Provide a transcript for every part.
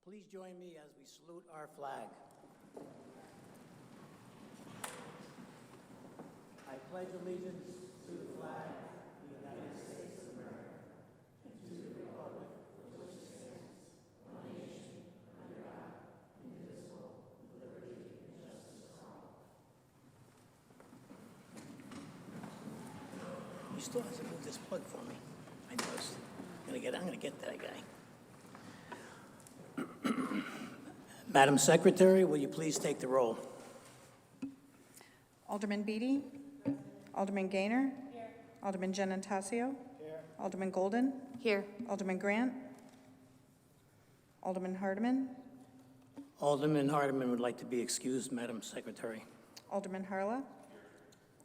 Please join me as we salute our flag. I pledge allegiance to the flag of the United States of America and to the republic for which it stands, one nation, under God, indivisible, with liberty and justice for all. You still have to move this plug for me. I noticed. I'm gonna get that guy. Madam Secretary, will you please take the roll? Alderman Beatty? Alderman Gaynor? Here. Alderman Gennatasio? Here. Alderman Golden? Here. Alderman Grant? Alderman Hardeman? Alderman Hardeman would like to be excused, Madam Secretary. Alderman Harla?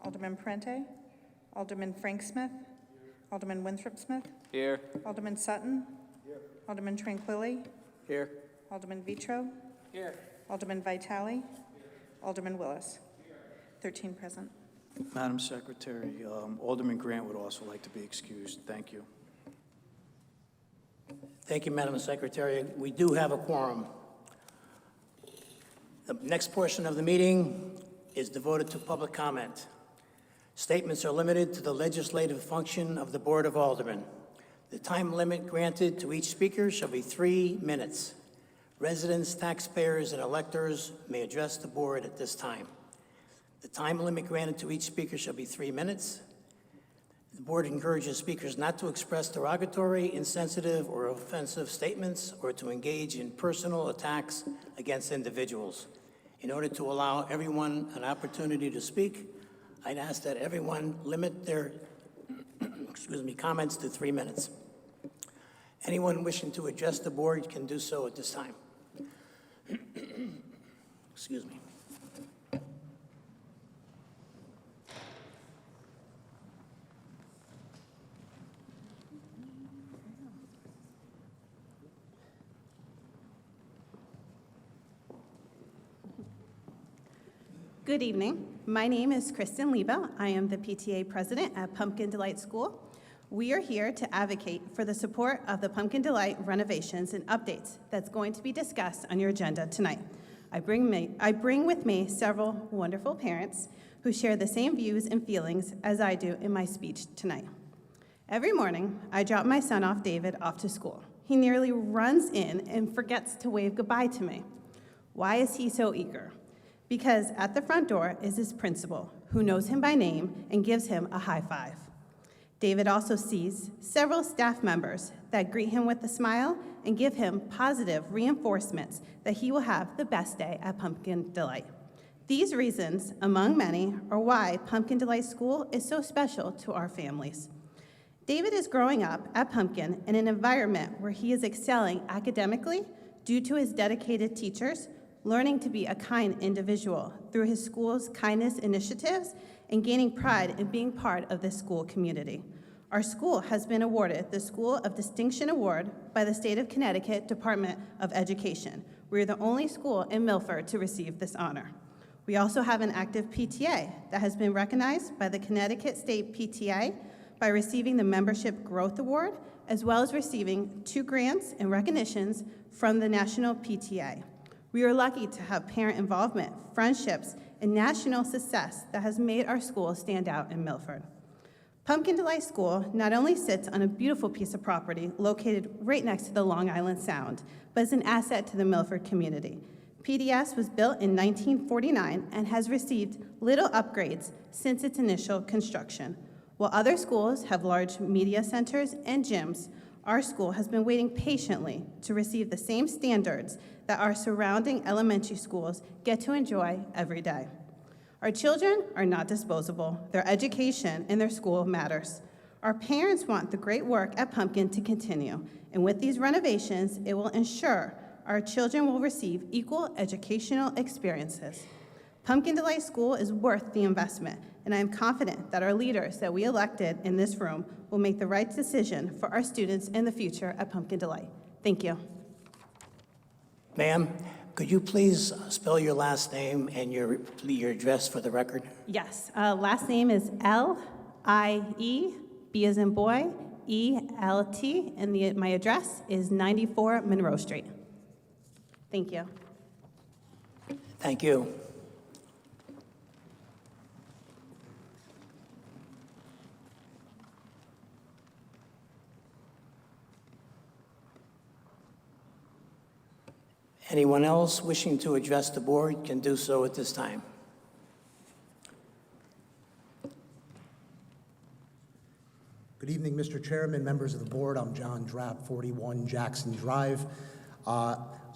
Alderman Prente? Alderman Frank Smith? Alderman Winthrop Smith? Here. Alderman Sutton? Here. Alderman Tranquilli? Here. Alderman Vitro? Here. Alderman Vitale? Here. Alderman Willis? Here. 13 present. Madam Secretary, Alderman Grant would also like to be excused. Thank you. Thank you, Madam Secretary. We do have a quorum. The next portion of the meeting is devoted to public comment. Statements are limited to the legislative function of the Board of Aldermen. The time limit granted to each speaker shall be 3 minutes. Residents, taxpayers, and electors may address the board at this time. The time limit granted to each speaker shall be 3 minutes. The board encourages speakers not to express derogatory, insensitive, or offensive statements or to engage in personal attacks against individuals. In order to allow everyone an opportunity to speak, I'd ask that everyone limit their comments to 3 minutes. Anyone wishing to address the board can do so at this time. Excuse me. Good evening. My name is Kristen Leba. I am the PTA president at Pumpkin Delight School. We are here to advocate for the support of the Pumpkin Delight renovations and updates that's going to be discussed on your agenda tonight. I bring with me several wonderful parents who share the same views and feelings as I do in my speech tonight. Every morning, I drop my son off, David, off to school. He nearly runs in and forgets to wave goodbye to me. Why is he so eager? Because at the front door is his principal, who knows him by name and gives him a high five. David also sees several staff members that greet him with a smile and give him positive reinforcements that he will have the best day at Pumpkin Delight. These reasons, among many, are why Pumpkin Delight School is so special to our families. David is growing up at Pumpkin in an environment where he is excelling academically due to his dedicated teachers, learning to be a kind individual through his school's kindness initiatives, and gaining pride in being part of this school community. Our school has been awarded the School of Distinction Award by the State of Connecticut Department of Education. We're the only school in Milford to receive this honor. We also have an active PTA that has been recognized by the Connecticut State PTA by receiving the Membership Growth Award, as well as receiving 2 grants and recognitions from the National PTA. We are lucky to have parent involvement, friendships, and national success that has made our school stand out in Milford. Pumpkin Delight School not only sits on a beautiful piece of property located right next to the Long Island Sound, but is an asset to the Milford community. PDS was built in 1949 and has received little upgrades since its initial construction. While other schools have large media centers and gyms, our school has been waiting patiently to receive the same standards that our surrounding elementary schools get to enjoy every day. Our children are not disposable. Their education and their school matters. Our parents want the great work at Pumpkin to continue, and with these renovations, it will ensure our children will receive equal educational experiences. Pumpkin Delight School is worth the investment, and I am confident that our leaders that we elected in this room will make the right decision for our students in the future at Pumpkin Delight. Thank you. Ma'am, could you please spell your last name and your address for the record? Yes, last name is L-I-E, B as in boy, E-L-T, and my address is 94 Monroe Street. Thank you. Thank you. Anyone else wishing to address the board can do so at this time. Good evening, Mr. Chairman, members of the board. I'm John Drapp, 41 Jackson Drive.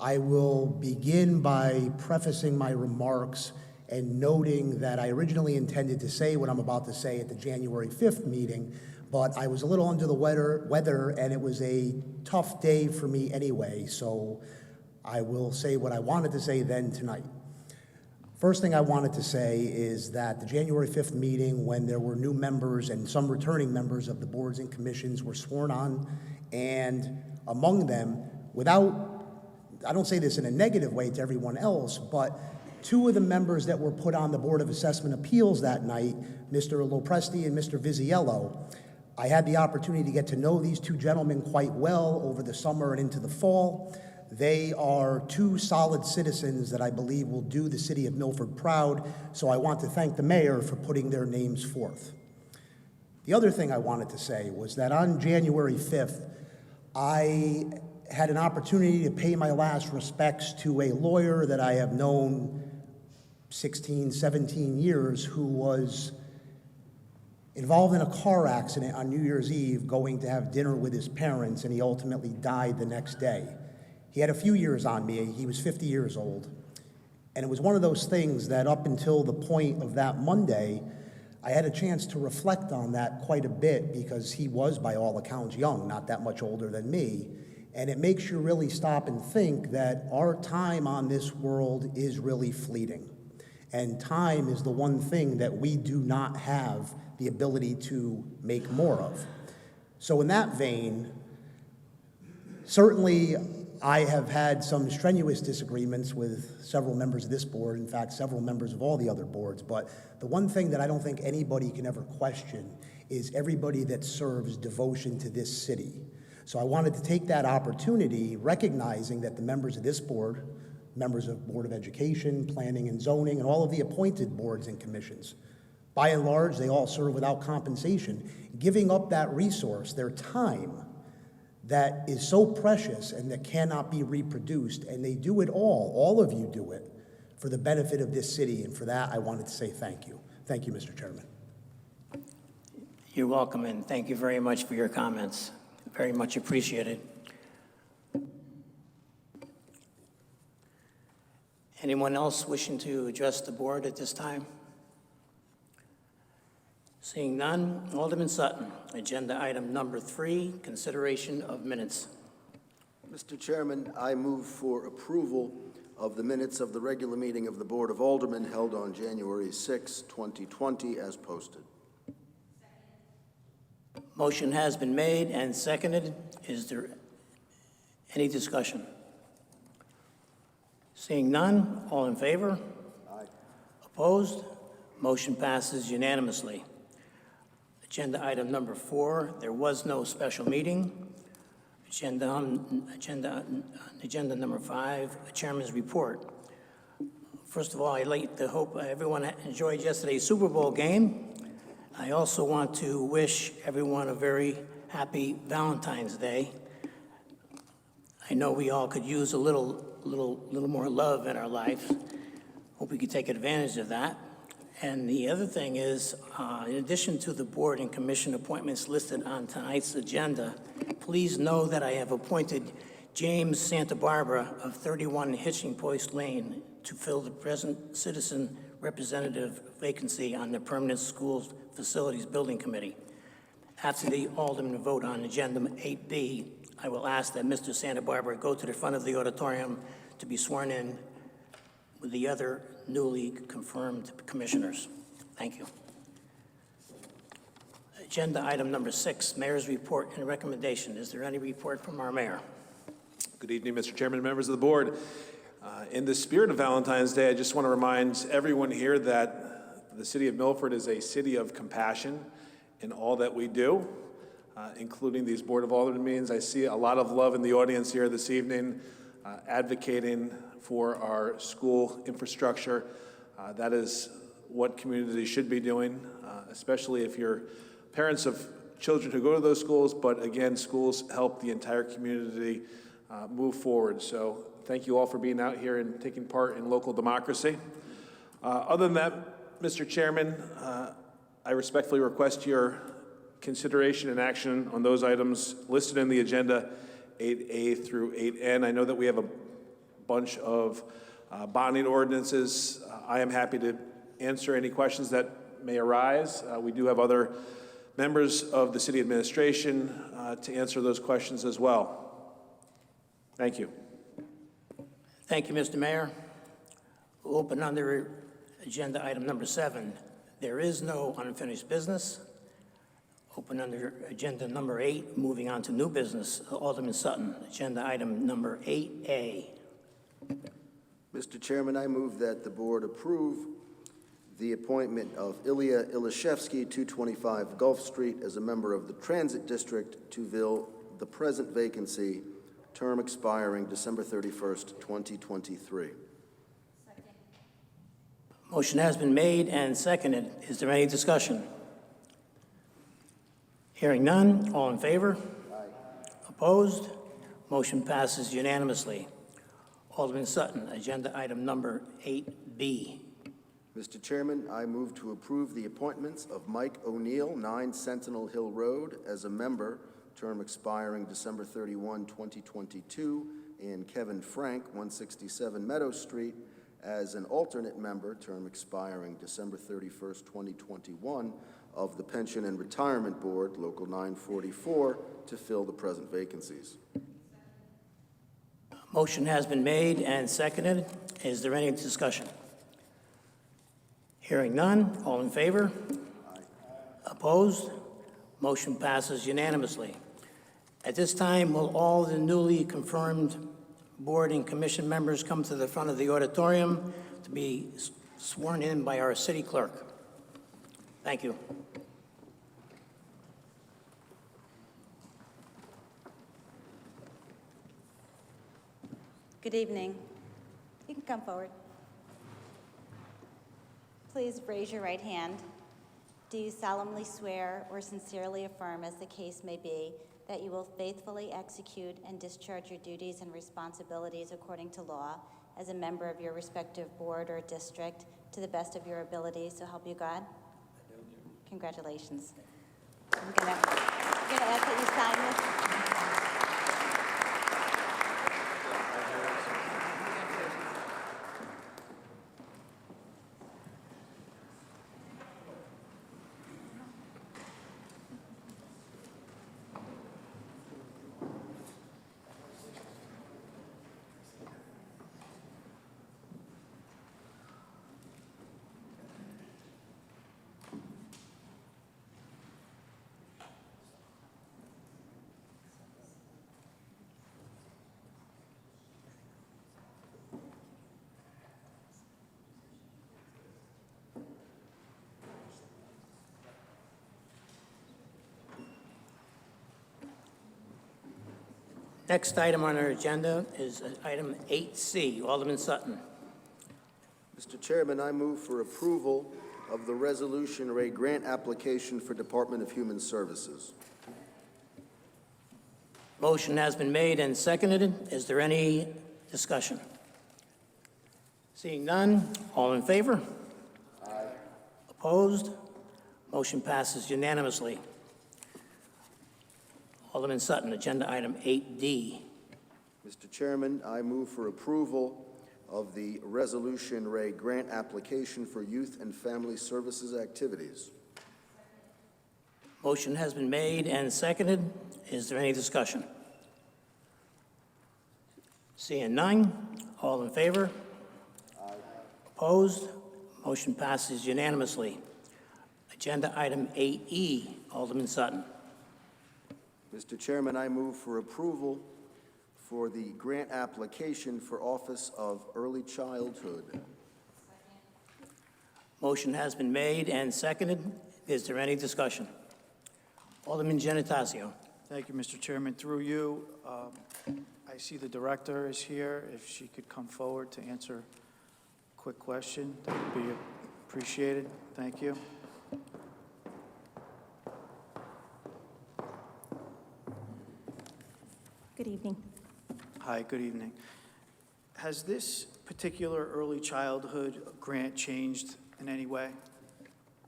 I will begin by prefacing my remarks and noting that I originally intended to say what I'm about to say at the January 5th meeting, but I was a little under the weather and it was a tough day for me anyway, so I will say what I wanted to say then tonight. First thing I wanted to say is that the January 5th meeting, when there were new members and some returning members of the boards and commissions were sworn on, and among them, I don't say this in a negative way to everyone else, but two of the members that were put on the Board of Assessment Appeals that night, Mr. Lopresti and Mr. Vizziello, I had the opportunity to get to know these two gentlemen quite well over the summer and into the fall. They are two solid citizens that I believe will do the city of Milford proud, so I want to thank the mayor for putting their names forth. The other thing I wanted to say was that on January 5th, I had an opportunity to pay my last respects to a lawyer that I have known 16, 17 years who was involved in a car accident on New Year's Eve going to have dinner with his parents, and he ultimately died the next day. He had a few years on me. He was 50 years old. And it was one of those things that up until the point of that Monday, I had a chance to reflect on that quite a bit because he was, by all accounts, young, not that much older than me. And it makes you really stop and think that our time on this world is really fleeting. And time is the one thing that we do not have the ability to make more of. So in that vein, certainly I have had some strenuous disagreements with several members of this board, in fact, several members of all the other boards, but the one thing that I don't think anybody can ever question is everybody that serves devotion to this city. So I wanted to take that opportunity, recognizing that the members of this board, members of Board of Education, Planning and Zoning, and all of the appointed boards and commissions, by and large, they all serve without compensation, giving up that resource, their time, that is so precious and that cannot be reproduced, and they do it all of you do it, for the benefit of this city, and for that I wanted to say thank you. Thank you, Mr. Chairman. You're welcome, and thank you very much for your comments. Very much appreciated. Anyone else wishing to address the board at this time? Seeing none, Alderman Sutton, agenda item number 3, consideration of minutes. Mr. Chairman, I move for approval of the minutes of the regular meeting of the Board of Aldermen held on January 6, 2020, as posted. Motion has been made and seconded. Is there any discussion? Seeing none, all in favor? Aye. Opposed? Motion passes unanimously. Agenda item number 4, there was no special meeting. Agenda number 5, a chairman's report. First of all, I'd like to hope everyone enjoyed yesterday's Super Bowl game. I also want to wish everyone a very happy Valentine's Day. I know we all could use a little more love in our life. Hope we could take advantage of that. And the other thing is, in addition to the board and commission appointments listed on tonight's agenda, please know that I have appointed James Santa Barbara of 31 Hitching Post Lane to fill the present citizen representative vacancy on the Permanent Schools Facilities Building Committee. After the Aldermen vote on Agenda 8B, I will ask that Mr. Santa Barbara go to the front of the auditorium to be sworn in with the other newly confirmed commissioners. Thank you. Agenda item number 6, Mayor's report and recommendation. Is there any report from our mayor? Good evening, Mr. Chairman and members of the board. In the spirit of Valentine's Day, I just want to remind everyone here that the city of Milford is a city of compassion in all that we do, including these Board of Aldermen meetings. I see a lot of love in the audience here this evening. advocating for our school infrastructure. That is what communities should be doing, especially if you're parents of children who go to those schools, but again, schools help the entire community move forward. So thank you all for being out here and taking part in local democracy. Other than that, Mr. Chairman, I respectfully request your consideration and action on those items listed in the agenda, 8A through 8N. I know that we have a bunch of bonding ordinances. I am happy to answer any questions that may arise. We do have other members of the city administration to answer those questions as well. Thank you. Thank you, Mr. Mayor. We'll open under agenda item number 7. There is no unfinished business. Open under agenda number 8, moving on to new business. Alderman Sutton, agenda item number 8A. Mr. Chairman, I move that the board approve the appointment of Ilya Ilashevsky, 225 Gulf Street, as a member of the Transit District to fill the present vacancy, term expiring December 31st, 2023. Motion has been made and seconded. Is there any discussion? Hearing none, all in favor? Opposed? Motion passes unanimously. Alderman Sutton, agenda item number 8B. Mr. Chairman, I move to approve the appointments of Mike O'Neill, 9 Sentinel Hill Road, as a member, term expiring December 31, 2022, and Kevin Frank, 167 Meadow Street, as an alternate member, term expiring December 31st, 2021, of the Pension and Retirement Board, Local 944, to fill the present vacancies. Motion has been made and seconded. Is there any discussion? Hearing none, all in favor? Opposed? Motion passes unanimously. At this time, will all the newly confirmed board and commission members come to the front of the auditorium to be sworn in by our city clerk? Thank you. Good evening. You can come forward. Please raise your right hand. Do you solemnly swear or sincerely affirm, as the case may be, that you will faithfully execute and discharge your duties and responsibilities according to law as a member of your respective board or district to the best of your ability, so help you God? I do. Congratulations. I'm gonna ask that you sign this. Next item on our agenda is item 8C. Alderman Sutton. Mr. Chairman, I move for approval of the resolution or a grant application for Department of Human Services. Motion has been made and seconded. Is there any discussion? Seeing none, all in favor? Aye. Opposed? Motion passes unanimously. Alderman Sutton, agenda item 8D. Mr. Chairman, I move for approval of the resolution or a grant application for youth and family services activities. Motion has been made and seconded. Is there any discussion? Seeing none, all in favor? Aye. Opposed? Motion passes unanimously. Agenda item 8E, Alderman Sutton. Mr. Chairman, I move for approval for the grant application for Office of Early Childhood. Motion has been made and seconded. Is there any discussion? Alderman Gennatasio. Thank you, Mr. Chairman. Through you, I I see the director is here. If she could come forward to answer a quick question, that would be appreciated. Thank you. Good evening. Hi, good evening. Has this particular early childhood grant changed in any way?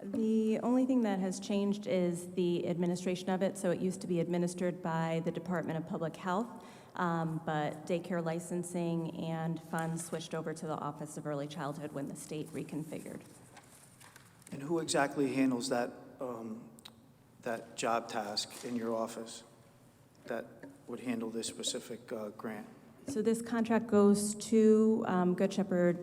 The only thing that has changed is the administration of it. So it used to be administered by the Department of Public Health, but daycare licensing and funds switched over to the Office of Early Childhood when the state reconfigured. And who exactly handles that, that job task in your office that would handle this specific grant? So this contract goes to Good Shepherd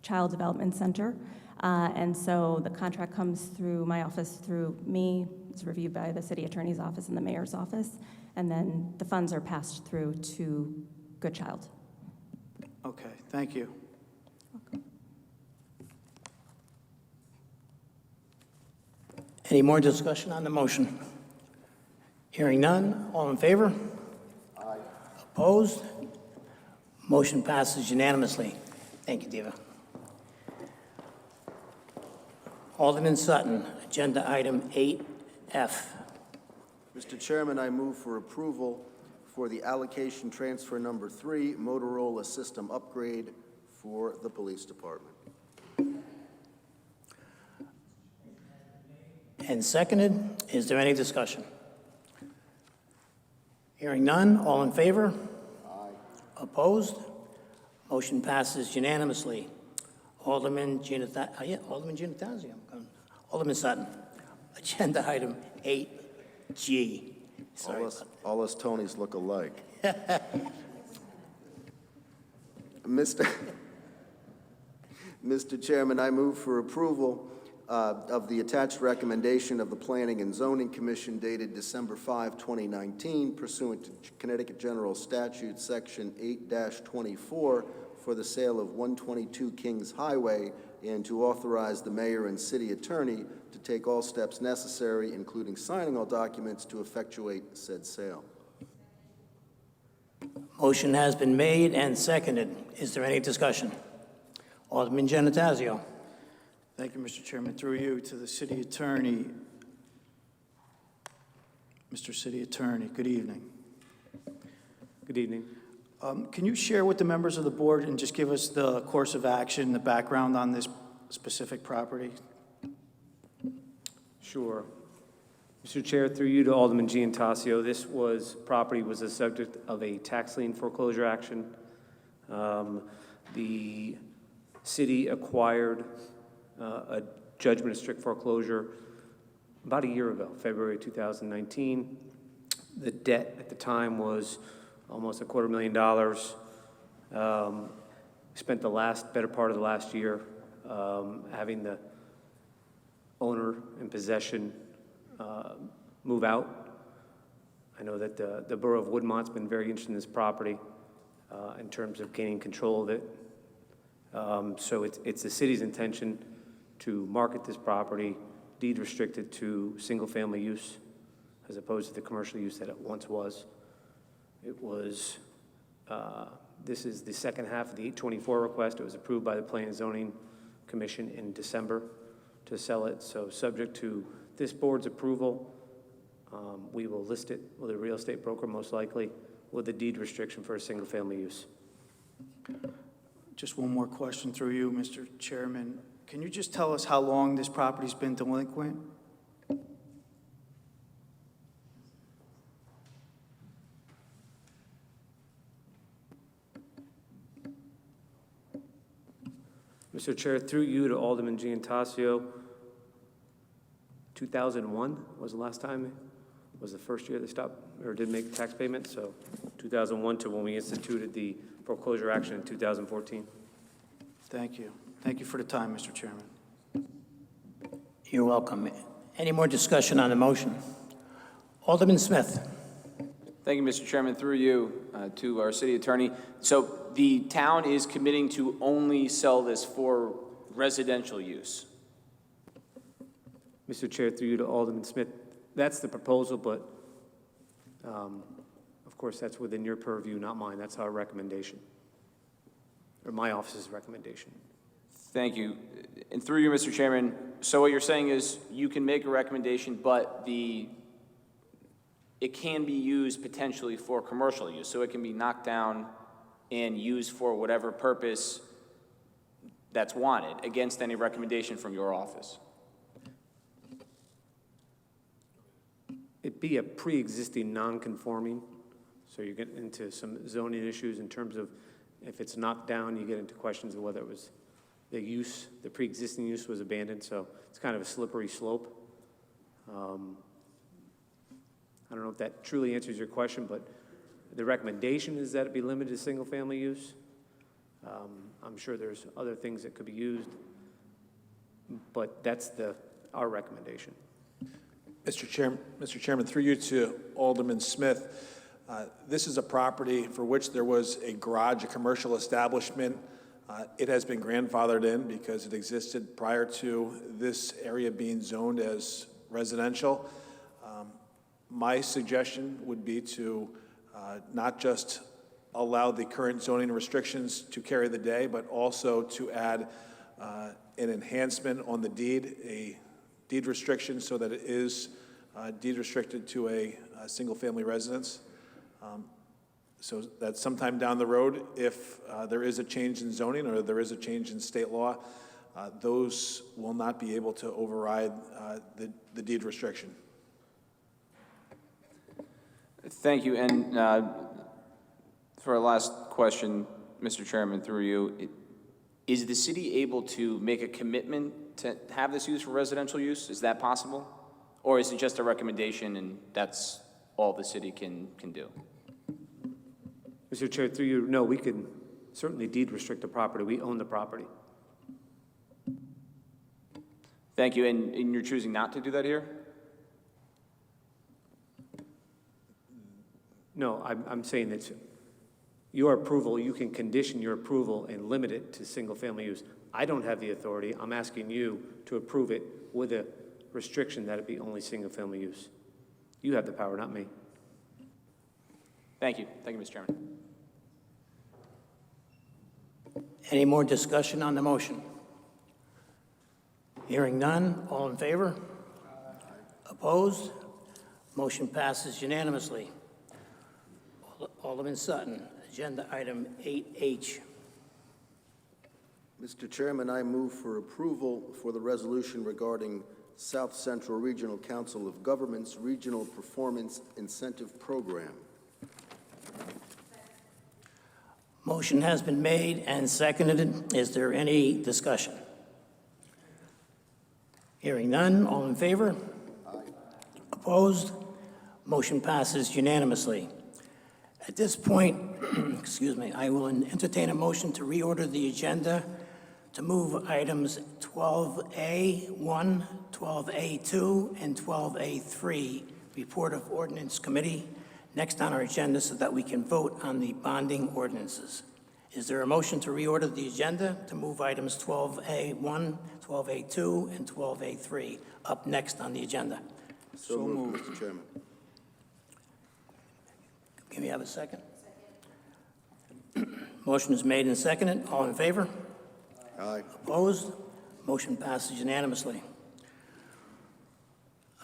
Child Development Center. And so the contract comes through my office, through me. It's reviewed by the city attorney's office and the mayor's office. And then the funds are passed through to Good Child. Okay, thank you. Any more discussion on the motion? Hearing none, all in favor? Aye. Opposed? Motion passes unanimously. Thank you, Diva. Alderman Sutton, agenda item 8F. Mr. Chairman, I move for approval for the allocation transfer number 3, Motorola system upgrade for the police department. And seconded. Is there any discussion? Hearing none, all in favor? Aye. Opposed? Motion passes unanimously. Alderman Giannatasio. Alderman Sutton. Agenda item 8G. Sorry. All us Tonys look alike. Mr. Chairman, I move for approval of the attached recommendation of the Planning and Zoning Commission dated December 5, 2019, pursuant to Connecticut General Statute, Section 8-24, for the sale of 122 Kings Highway, and to authorize the mayor and city attorney to take all steps necessary, including signing all documents, to effectuate said sale. Motion has been made and seconded. Is there any discussion? Alderman Giannatasio. Thank you, Mr. Chairman. Through you to the city attorney. Mr. City Attorney, good evening. Good evening. Can you share with the members of the board and just give us the course of action, the background on this specific property? Sure. Mr. Chair, through you to Alderman Giannatasio, this property was the subject of a tax lien foreclosure action. The city acquired a judgment of strict foreclosure about a year ago, February 2019. The debt at the time was almost $250,000. Spent the better part of the last year having the owner in possession move out. I know that the Borough of Woodmont's been very interested in this property in terms of gaining control of it. So it's the city's intention to market this property, deed restricted to single-family use, as opposed to the commercial use that it once was. It was, this is the second half of the 824 request. It was approved by the Planning and Zoning Commission in December to sell it. So subject to this board's approval, we will list it with a real estate broker, most likely, with a deed restriction for a single-family use. Just one more question through you, Mr. Chairman. Can you just tell us how long this property's been delinquent? Mr. Chair, through you to Alderman Giannatasio, 2001 was the last time, was the first year they stopped or did make tax payments. So 2001 to when we instituted the foreclosure action in 2014. Thank you. Thank you for the time, Mr. Chairman. You're welcome. Any more discussion on the motion? Alderman Smith. Thank you, Mr. Chairman. Through you to our city attorney. So the town is committing to only sell this for residential use. Mr. Chair, through you to Alderman Smith, that's the proposal, but of course, that's within your purview, not mine. That's our recommendation, or my office's recommendation. Thank you. And through you, Mr. Chairman, so what you're saying is you can make a recommendation, but it can be used potentially for commercial use, so it can be knocked down and used for whatever purpose that's wanted, against any recommendation from your office. It'd be a pre-existing non-conforming, so you get into some zoning issues in terms of if it's knocked down, you get into questions of whether it was the use, the pre-existing use was abandoned, so it's kind of a slippery slope. I don't know if that truly answers your question, but the recommendation is that it be limited to single-family use. I'm sure there's other things that could be used, but that's our recommendation. Mr. Chairman, through you to Alderman Smith, this is a property for which there was a garage, a commercial establishment. It has been grandfathered in because it existed prior to this area being zoned as residential. My suggestion would be to not just allow the current zoning restrictions to carry the day, but also to add an enhancement on the deed, a deed restriction, so that it is deed restricted to a single-family residence. So that sometime down the road, if there is a change in zoning or there is a change in state law, those will not be able to override the deed restriction. Thank you. And for our last question, Mr. Chairman, through you, is the city able to make a commitment to have this used for residential use? Is that possible? Or is it just a recommendation and that's all the city can do? Mr. Chair, through you, no, we could certainly deed restrict the property. We own the property. Thank you. And you're choosing not to do that here? No, I'm saying that your approval, you can condition your approval and limit it to single-family use. I don't have the authority. I'm asking you to approve it with a restriction that it be only single-family use. You have the power, not me. Thank you. Thank you, Mr. Chairman. Any more discussion on the motion? Hearing none, all in favor? Opposed? Motion passes unanimously. Alderman Sutton, agenda item 8H. Mr. Chairman, I move for approval for the resolution regarding South Central Regional Council of Governments Regional Performance Incentive Program. Motion has been made and seconded. Is there any discussion? Hearing none, all in favor? Opposed? Motion passes unanimously. At this point, excuse me, I will entertain a motion to reorder the agenda to move items 12A1, 12A2, and 12A3, Report of Ordinance Committee, next on our agenda so that we can vote on the bonding ordinances. Is there a motion to reorder the agenda to move items 12A1, 12A2, and 12A3 up next on the agenda? So moved, Mr. Chairman. Can we have a second? Motion is made and seconded. All in favor? Aye. Opposed? Motion passes unanimously.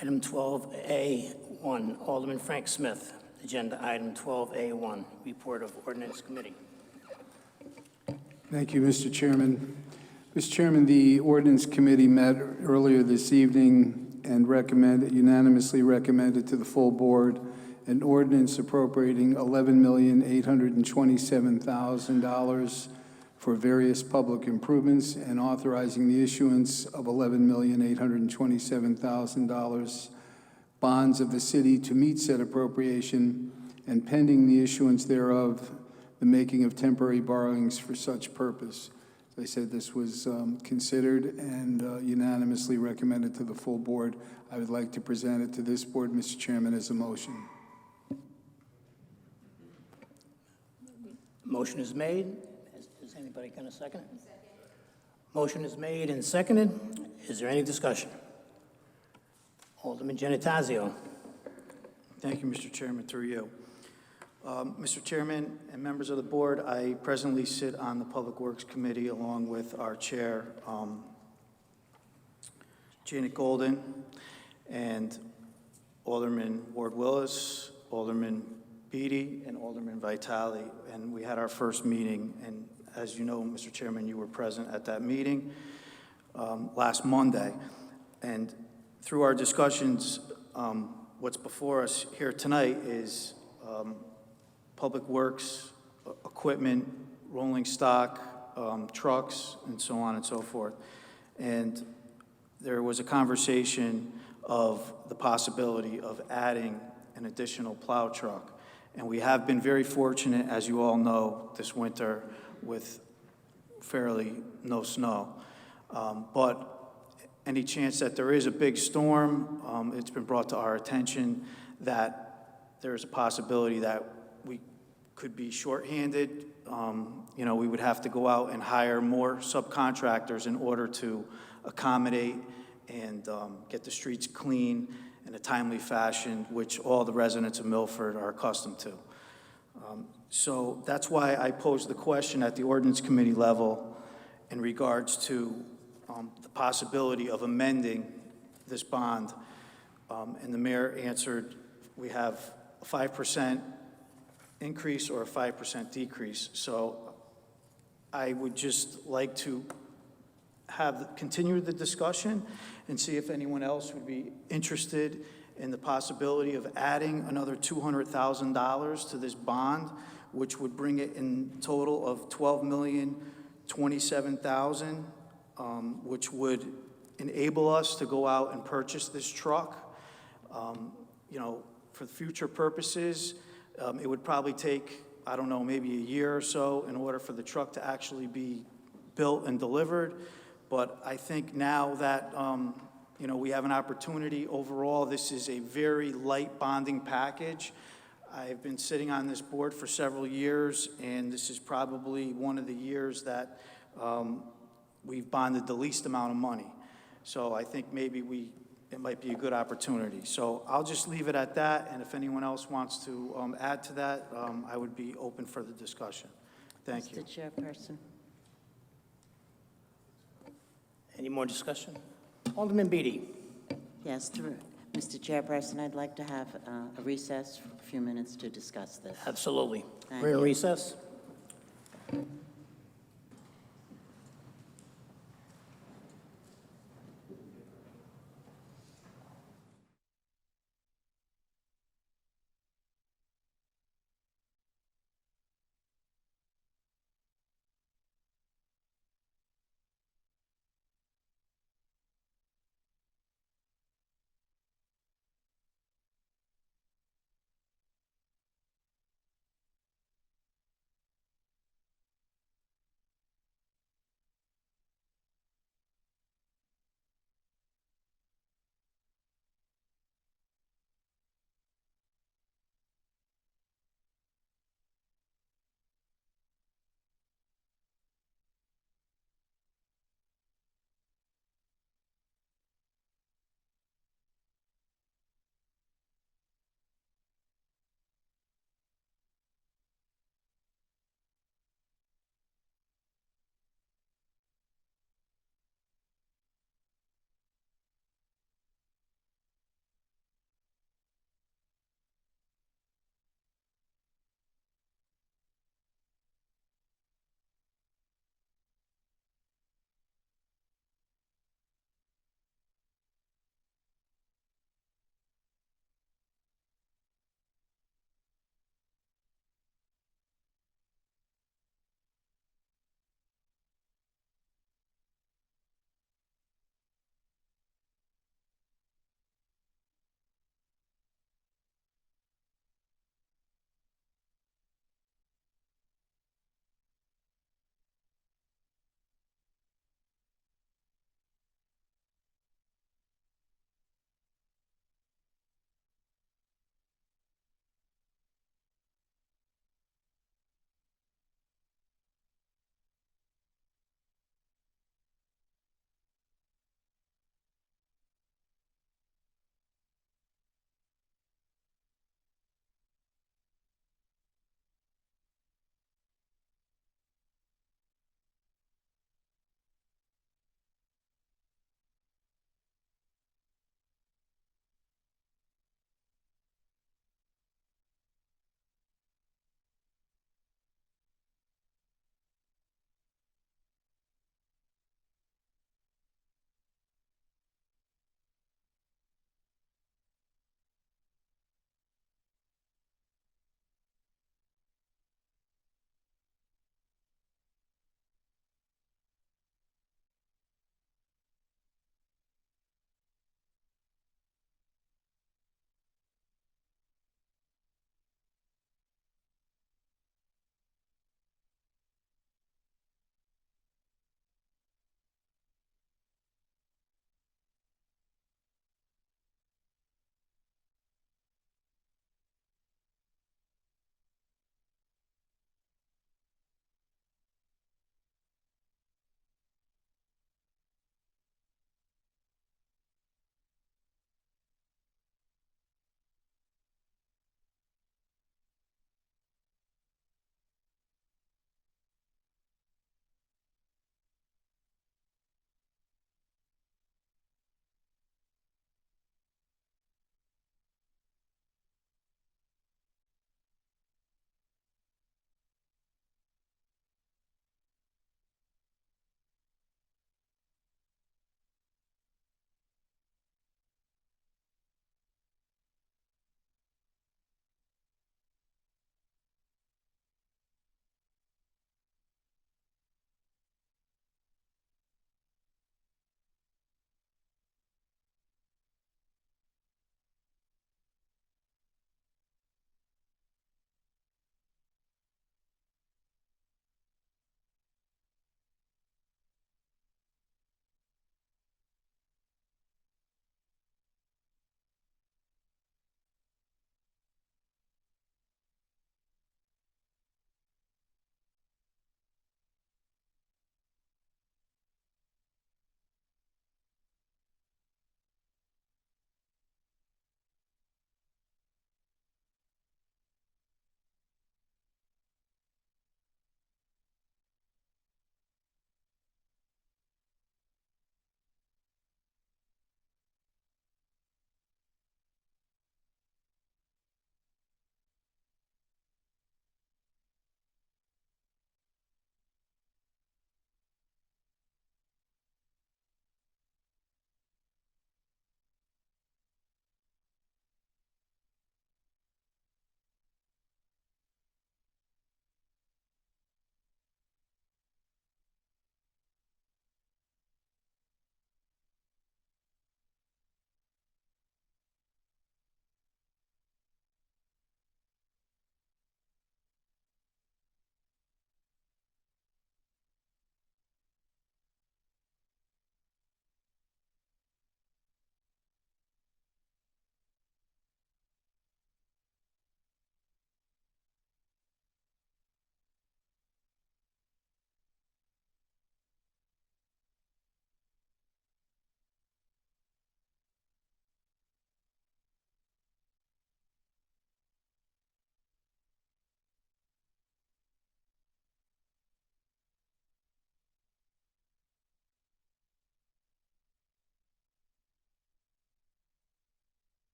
Item 12A1, Alderman Frank Smith. Agenda item 12A1, Report of Ordinance Committee. Thank you, Mr. Chairman. Mr. Chairman, the Ordinance Committee met earlier this evening and unanimously recommended to the full board an ordinance appropriating $11,827,000 for various public improvements and authorizing the issuance of $11,827,000 bonds of the city to meet said appropriation, and pending the issuance thereof, the making of temporary borrowings for such purpose. As I said, this was considered and unanimously recommended to the full board. I would like to present it to this board, Mr. Chairman, as a motion. Motion is made. Is anybody going to second it? Motion is made and seconded. Is there any discussion? Alderman Genitazio. Thank you, Mr. Chairman, through you. Mr. Chairman and members of the board, I presently sit on the Public Works Committee along with our chair, Janet Golden, and Alderman Ward Willis, Alderman Beatty, and Alderman Vitale. And we had our first meeting, and as you know, Mr. Chairman, you were present at that meeting last Monday. And through our discussions, what's before us here tonight is public works, equipment, rolling stock, trucks, and so on and so forth. And there was a conversation of the possibility of adding an additional plow truck. And we have been very fortunate, as you all know, this winter with fairly no snow. But any chance that there is a big storm, it's been brought to our attention that there's a possibility that we could be shorthanded. You know, we would have to go out and hire more subcontractors in order to accommodate and get the streets clean in a timely fashion, which all the residents of Milford are accustomed to. So that's why I posed the question at the ordinance committee level in regards to the possibility of amending this bond. And the mayor answered, we have a 5% increase or a 5% decrease. So I would just like to continue the discussion and see if anyone else would be interested in the possibility of adding another $200,000 to this bond, which would bring it in total of $12,027,000, which would enable us to go out and purchase this truck. You know, for future purposes, it would probably take, I don't know, maybe a year or so in order for the truck to actually be built and delivered. But I think now that, you know, we have an opportunity overall, this is a very light bonding package. I've been sitting on this board for several years, and this is probably one of the years that we've bonded the least amount of money. So I think maybe it might be a good opportunity. So I'll just leave it at that, and if anyone else wants to add to that, I would be open for the discussion. Thank you. Mr. Chairperson. Any more discussion? Alderman Beatty. Yes, Mr. Chairperson, I'd like to have a recess for a few minutes to discuss this. Absolutely. Thank We're in you. recess.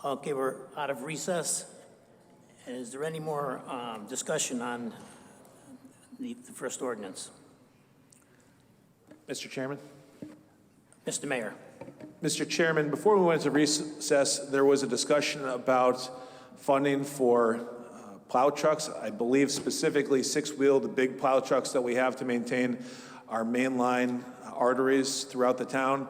Okay, we're out of recess. Is there any more discussion on the first ordinance? Mr. Chairman? Mr. Mayor. Mr. Chairman, before we went into recess, there was a discussion about funding for plow trucks. I believe specifically six-wheel, the big plow trucks that we have to maintain our mainline arteries throughout the town.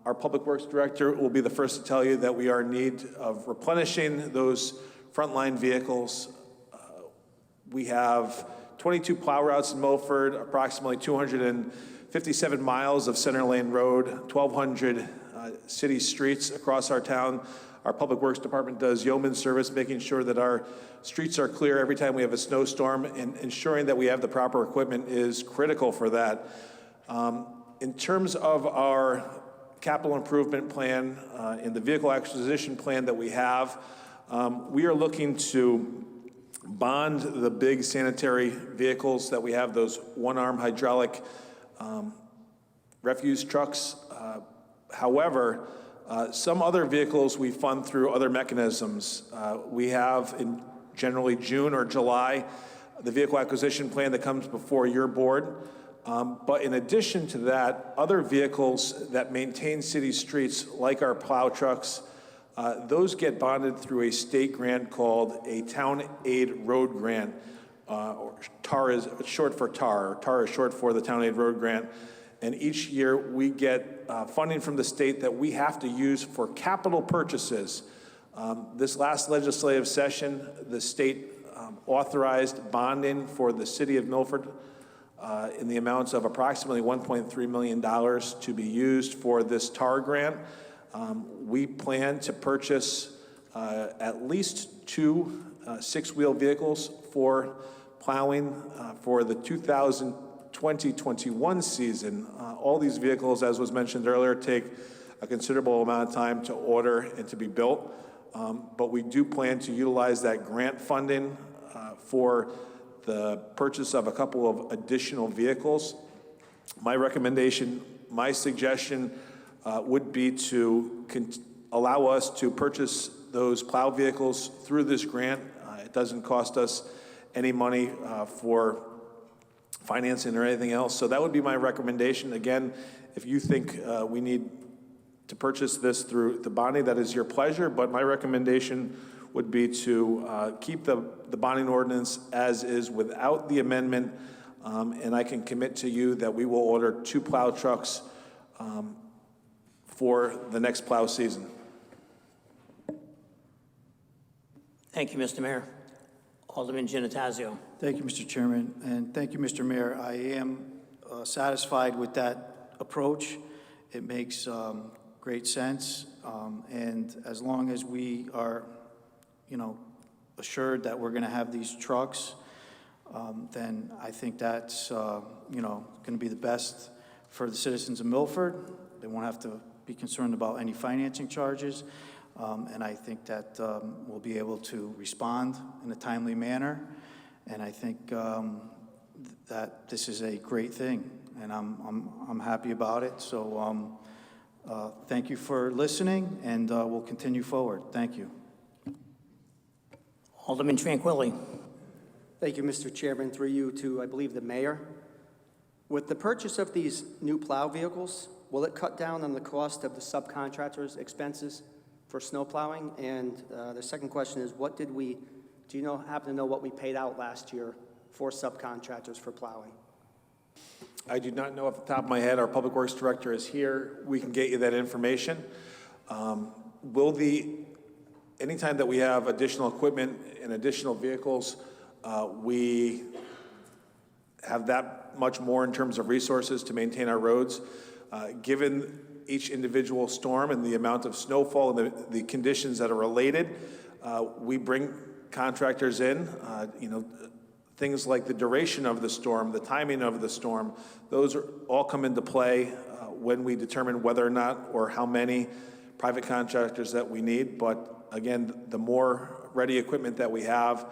Our Public Works Director will be the first to tell you that we are in need of replenishing those frontline vehicles. We have 22 plow routes in Milford, approximately 257 miles of center lane road, 1,200 city streets across our town. Our Public Works Department does yeoman service, making sure that our streets are clear every time we have a snowstorm, and ensuring that we have the proper equipment is critical for that. In terms of our capital improvement plan and the vehicle acquisition plan that we have, we are looking to bond the big sanitary vehicles that we have, those one-arm hydraulic refuse trucks. However, some other vehicles we fund through other mechanisms. We have in generally June or July the vehicle acquisition plan that comes before your board. But in addition to that, other vehicles that maintain city streets, like our plow trucks, those get bonded through a state grant called a Town Aid Road Grant. Or TAR is short for TAR. TAR is short for the Town Aid Road Grant. And each year we get funding from the state that we have to use for capital purchases. This last legislative session, the state authorized bonding for the city of Milford in the amounts of approximately $1.3 million to be used for this TAR grant. We plan to purchase at least two six-wheel vehicles for plowing for the 2020-21 season. All these vehicles, as was mentioned earlier, take a considerable amount of time to order and to be built. But we do plan to utilize that grant funding for the purchase of a couple of additional vehicles. My recommendation, my suggestion would be to allow us to purchase those plow vehicles through this grant. It doesn't cost us any money for financing or anything else. So that would be my recommendation. Again, if you think we need to purchase this through the bonding, that is your pleasure, but my recommendation would be to keep the bonding ordinance as is without the amendment, and I can commit to you that we will order two plow trucks for the next plow season. Thank you, Mr. Mayor. Alderman Genitazio. Thank you, Mr. Chairman, and thank you, Mr. Mayor. I am satisfied with that approach. It makes great sense, and as long as we are, assured that we're going to have these trucks, then I think that's, going to be the best for the citizens of Milford. They won't have to be concerned about any financing charges, and I think that we'll be able to respond in a timely manner, and I think that this is a great thing, and I'm happy about it. So thank you for listening, and we'll continue forward. Thank you. Alderman Tranquilli. Thank you, Mr. Chairman. Through you to, I believe, the mayor. With the purchase of these new plow vehicles, will it cut down on the cost of the subcontractors' expenses for snow plowing? And the second question is, do you happen to know what we paid out last year for subcontractors for plowing? I do not know off the top of my head. Our Public Works Director is here. We can get you that information. Anytime that we have additional equipment and additional vehicles, we have that much more in terms of resources to maintain our roads. Given each individual storm and the amount of snowfall and the conditions that are related, we bring contractors in. Things like the duration of the storm, the timing of the storm, those all come into play when we determine whether or not or how many private contractors that we need. But again, the more ready equipment that we have,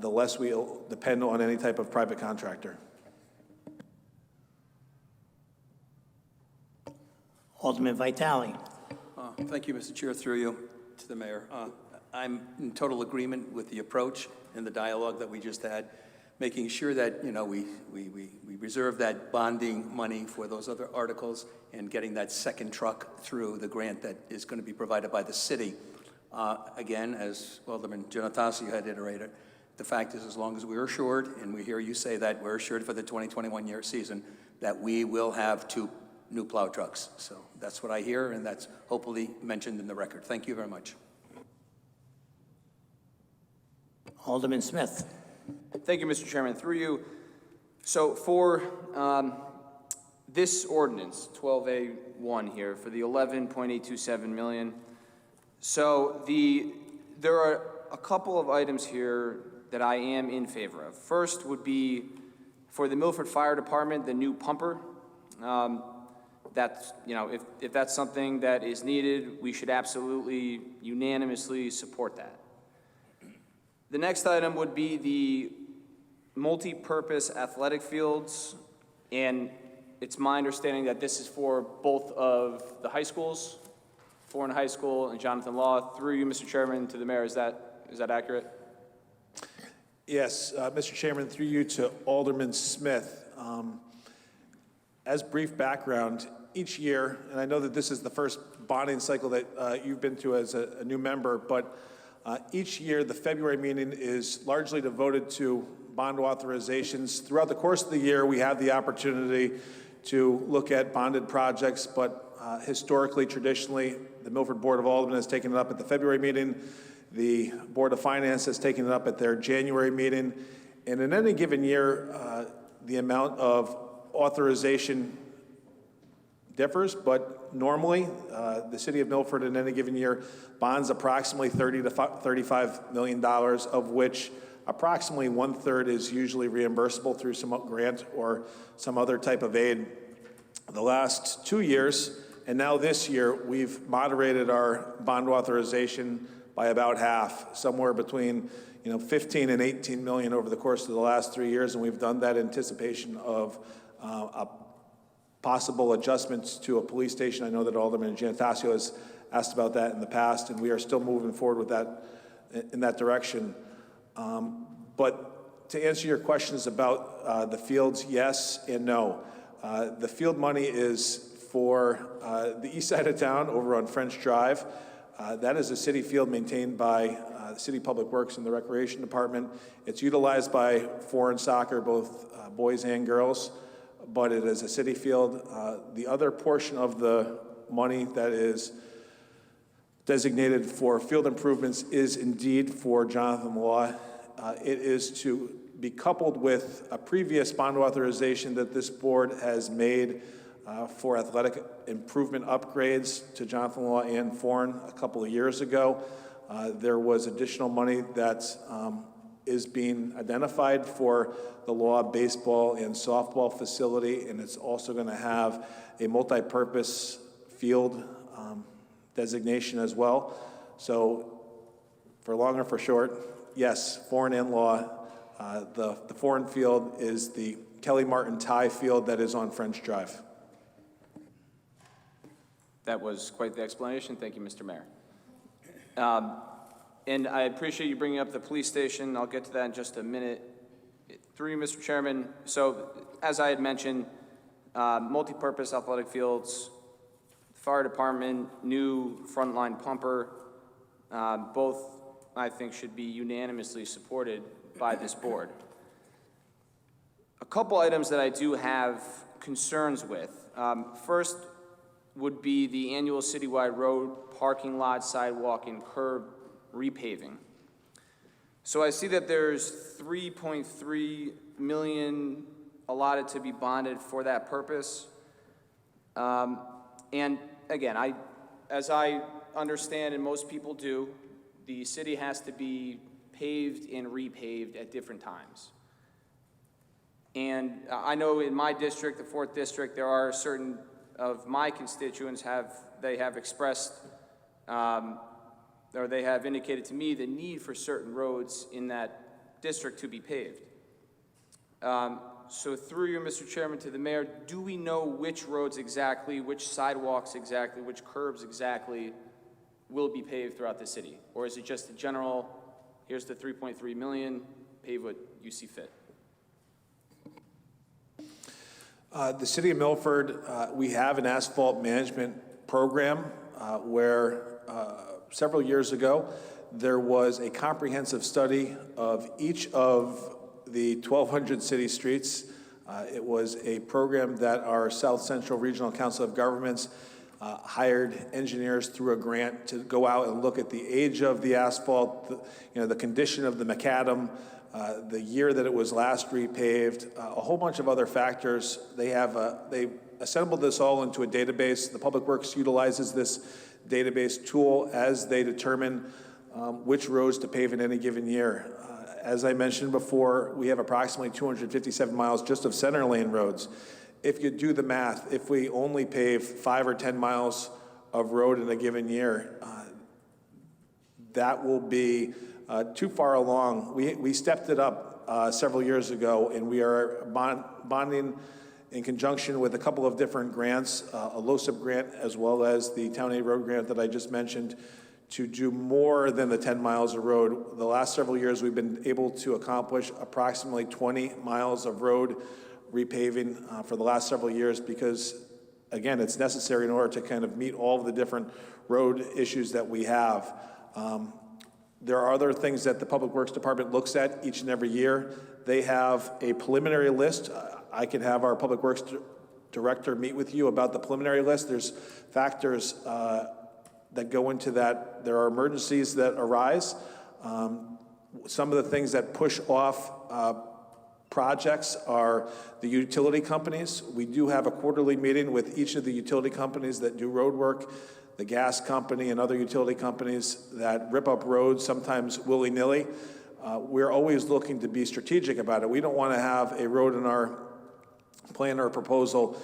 the less we'll depend on any type of private contractor. Alderman Vitale. Thank you, Mr. Chair, through you. to the mayor. I'm in total agreement with the approach and the dialogue that we just had, making sure that, you know, we reserve that bonding money for those other articles and getting that second truck through the grant that is going to be provided by the city. Again, as Alderman Giannattasio had iterated, the fact is, as long as we're assured, and we hear you say that we're assured for the 2021 year season, that we will have 2 new plow trucks. So that's what I hear, and that's hopefully mentioned in the record. Thank you very much. Alderman Smith. Thank you, Mr. Chairman. Through you. So for this ordinance, 12A1 here, for the 11.827 million, so there are a couple of items here that I am in favor of. First would be for the Milford Fire Department, the new pumper. That's, you know, if that's something that is needed, we should absolutely unanimously support that. The next item would be the multi-purpose athletic fields, and it's my understanding that this is for both of the high schools, Foreign High School and Jonathan Law. Through you, Mr. Chairman, to the mayor, is that accurate? Yes, Mr. Chairman, through you to Alderman Smith. As brief background, each year, and I know that this is the first bonding cycle that you've been to as a new member, but each year the February meeting is largely devoted to bond authorizations. Throughout the course of the year, we have the opportunity to look at bonded projects, but historically, traditionally, the Milford Board of Aldermen has taken it up at the February meeting. The Board of Finance has taken it up at their January meeting. And in any given year, the amount of authorization differs, but normally the city of Milford in any given year bonds approximately $30 to $35 million, of which approximately 1/3 is usually reimbursable through some grant or some other type of aid. The last 2 years, and now this year, we've moderated our bond authorization by about half, somewhere between 15 and 18 million over the course of the last 3 years, and we've done that in anticipation of possible adjustments to a police station. I know that Alderman Giannattasio has asked about that in the past, and we are still moving forward with that in that direction. But to answer your questions about the fields, yes and no. The field money is for the east side of town over on French Drive. That is a city field maintained by the City Public Works and the Recreation Department. It's utilized by foreign soccer, both boys and girls, but it is a city field. The other portion of the money that is designated for field improvements is indeed for Jonathan Law. It is to be coupled with a previous bond authorization that this board has made for athletic improvement upgrades to Jonathan Law and Foreign a couple of years ago. There was additional money that is being identified for the Law baseball and softball facility, and it's also going to have a multi-purpose field designation as well. So for long or for short, yes, Foreign and Law. The Foreign field is the Kelly Martin Tie field that is on French Drive. That was quite the explanation. Thank you, Mr. Mayor. And I appreciate you bringing up the police station. I'll get to that in just a minute. Through you, Mr. Chairman. So, as I had mentioned, multi-purpose athletic fields, fire department, new frontline pumper, both I think should be unanimously supported by this board. A couple items that I do have concerns with. First would be the annual citywide road, parking lot, sidewalk, and curb repaving. So I see that there's 3.3 million allotted to be bonded for that purpose. And again, as I understand, and most people do, the city has to be paved and repaved at different times. And I know in my district, the 4th District, there are certain of my constituents they have expressed or they have indicated to me the need for certain roads in that district to be paved. So through you, Mr. Chairman, to the mayor, do we know which roads exactly, which sidewalks exactly, which curbs exactly will be paved throughout the city? Or is it just a general, here's the 3.3 million, pave what you see fit? The city of Milford, we have an asphalt management program where several years ago, there was a comprehensive study of each of the 1,200 city streets. It was a program that our South Central Regional Council of Governments hired engineers through a grant to go out and look at the age of the asphalt, the condition of the macadam, the year that it was last repaved, a whole bunch of other factors. They assembled this all into a database. The Public Works utilizes this database tool as they determine which roads to pave in any given year. As I mentioned before, we have approximately 257 miles just of center lane roads. If you do the math, if we only pave 5 or 10 miles of road in a given year, that will be too far along. We stepped it up several years ago, and we are bonding in conjunction with a couple of different grants, a LOSIP grant as well as the Town Aid Road grant that I just mentioned, to do more than the 10 miles of road. The last several years, we've been able to accomplish approximately 20 miles of road repaving for the last several years because, again, it's necessary in order to kind of meet all of the different road issues that we have. There are other things that the Public Works Department looks at each and every year. They have a preliminary list. I can have our Public Works Director meet with you about the preliminary list. There's factors that go into that. There are emergencies that arise. Some of the things that push off projects are the utility companies. We do have a quarterly meeting with each of the utility companies that do road work, the gas company and other utility companies that rip up roads, sometimes willy-nilly. We're always looking to be strategic about it. We don't want to have a road in our plan or proposal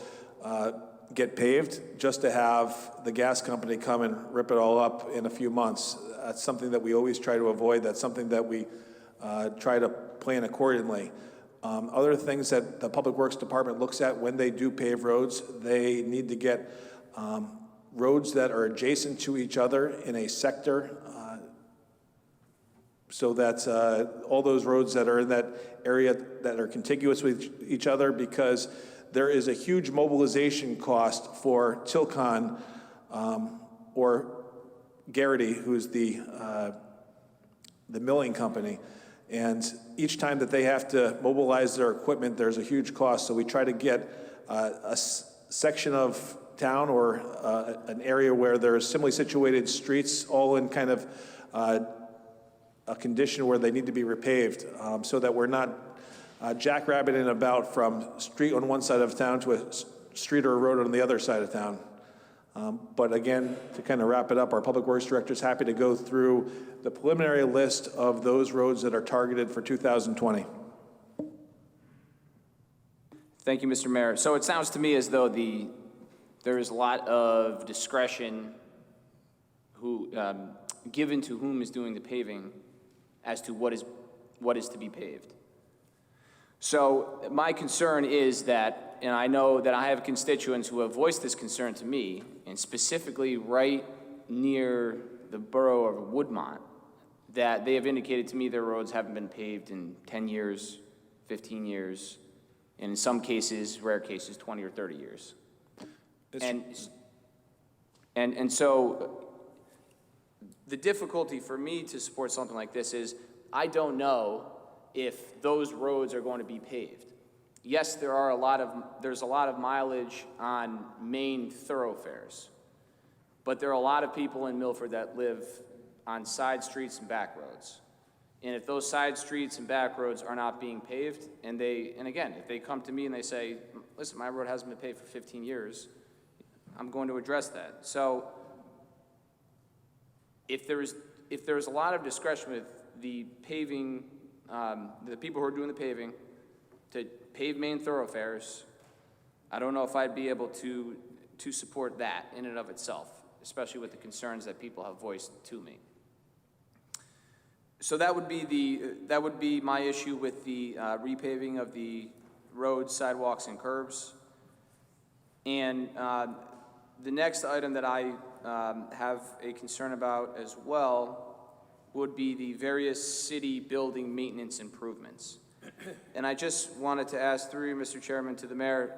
get paved just to have the gas company come and rip it all up in a few months. That's something that we always try to avoid. That's something that we try to plan accordingly. Other things that the Public Works Department looks at when they do pave roads, they need to get roads that are adjacent to each other in a sector so that all those roads that are in that area that are contiguous with each other, because there is a huge mobilization cost for Tilcon or Garrity, who's the milling company. And each time that they have to mobilize their equipment, there's a huge cost. So we try to get a section of town or an area where there's similarly situated streets all in kind of a condition where they need to be repaved so that we're not jackrabbiting about from street on one side of town to a street or a road on the other side of town. But again, to kind of wrap it up, our Public Works Director is happy to go through the preliminary list of those roads that are targeted for 2020. Thank you, Mr. Mayor. So it sounds to me as though there is a lot of discretion given to whom is doing the paving as to what is to be paved. So my concern is that, and I know that I have constituents who have voiced this concern to me, and specifically right near the borough of Woodmont, that they have indicated to me their roads haven't been paved in 10 years, 15 years, and in some cases, rare cases, 20 or 30 years. And so the difficulty for me to support something like this is I don't know if those roads are going to be paved. Yes, there's a lot of mileage on main thoroughfares, but there are a lot of people in Milford that live on side streets and back roads. And if those side streets and back roads are not being paved, and again, if they come to me and they say, listen, my road hasn't been paved for 15 years, I'm going to address that. So if there's a lot of discretion with the paving, the people who are doing the paving, to pave main thoroughfares, I don't know if I'd be able to support that in and of itself, especially with the concerns that people have voiced to me. So that would be my issue with the repaving of the roads, sidewalks, and curbs. And the next item that I have a concern about as well would be the various city building maintenance improvements. And I just wanted to ask through you, Mr. Chairman, to the mayor,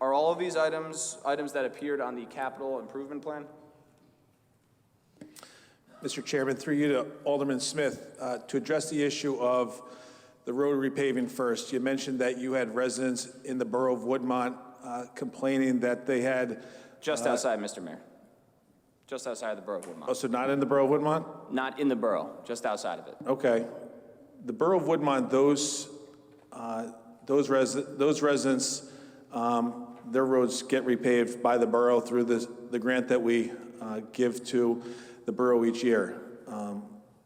are all of these items that appeared on the capital improvement plan? Mr. Chairman, through you to Alderman Smith, to address the issue of the road repaving first, you mentioned that you had residents in the borough of Woodmont complaining that they had... Just outside, Mr. Mayor. Just outside of the borough of Woodmont. Oh, so not in the borough of Woodmont? Not in the borough, just outside of it. Okay. The borough of Woodmont, those residents, their roads get repaved by the borough through the grant that we give to the borough each year.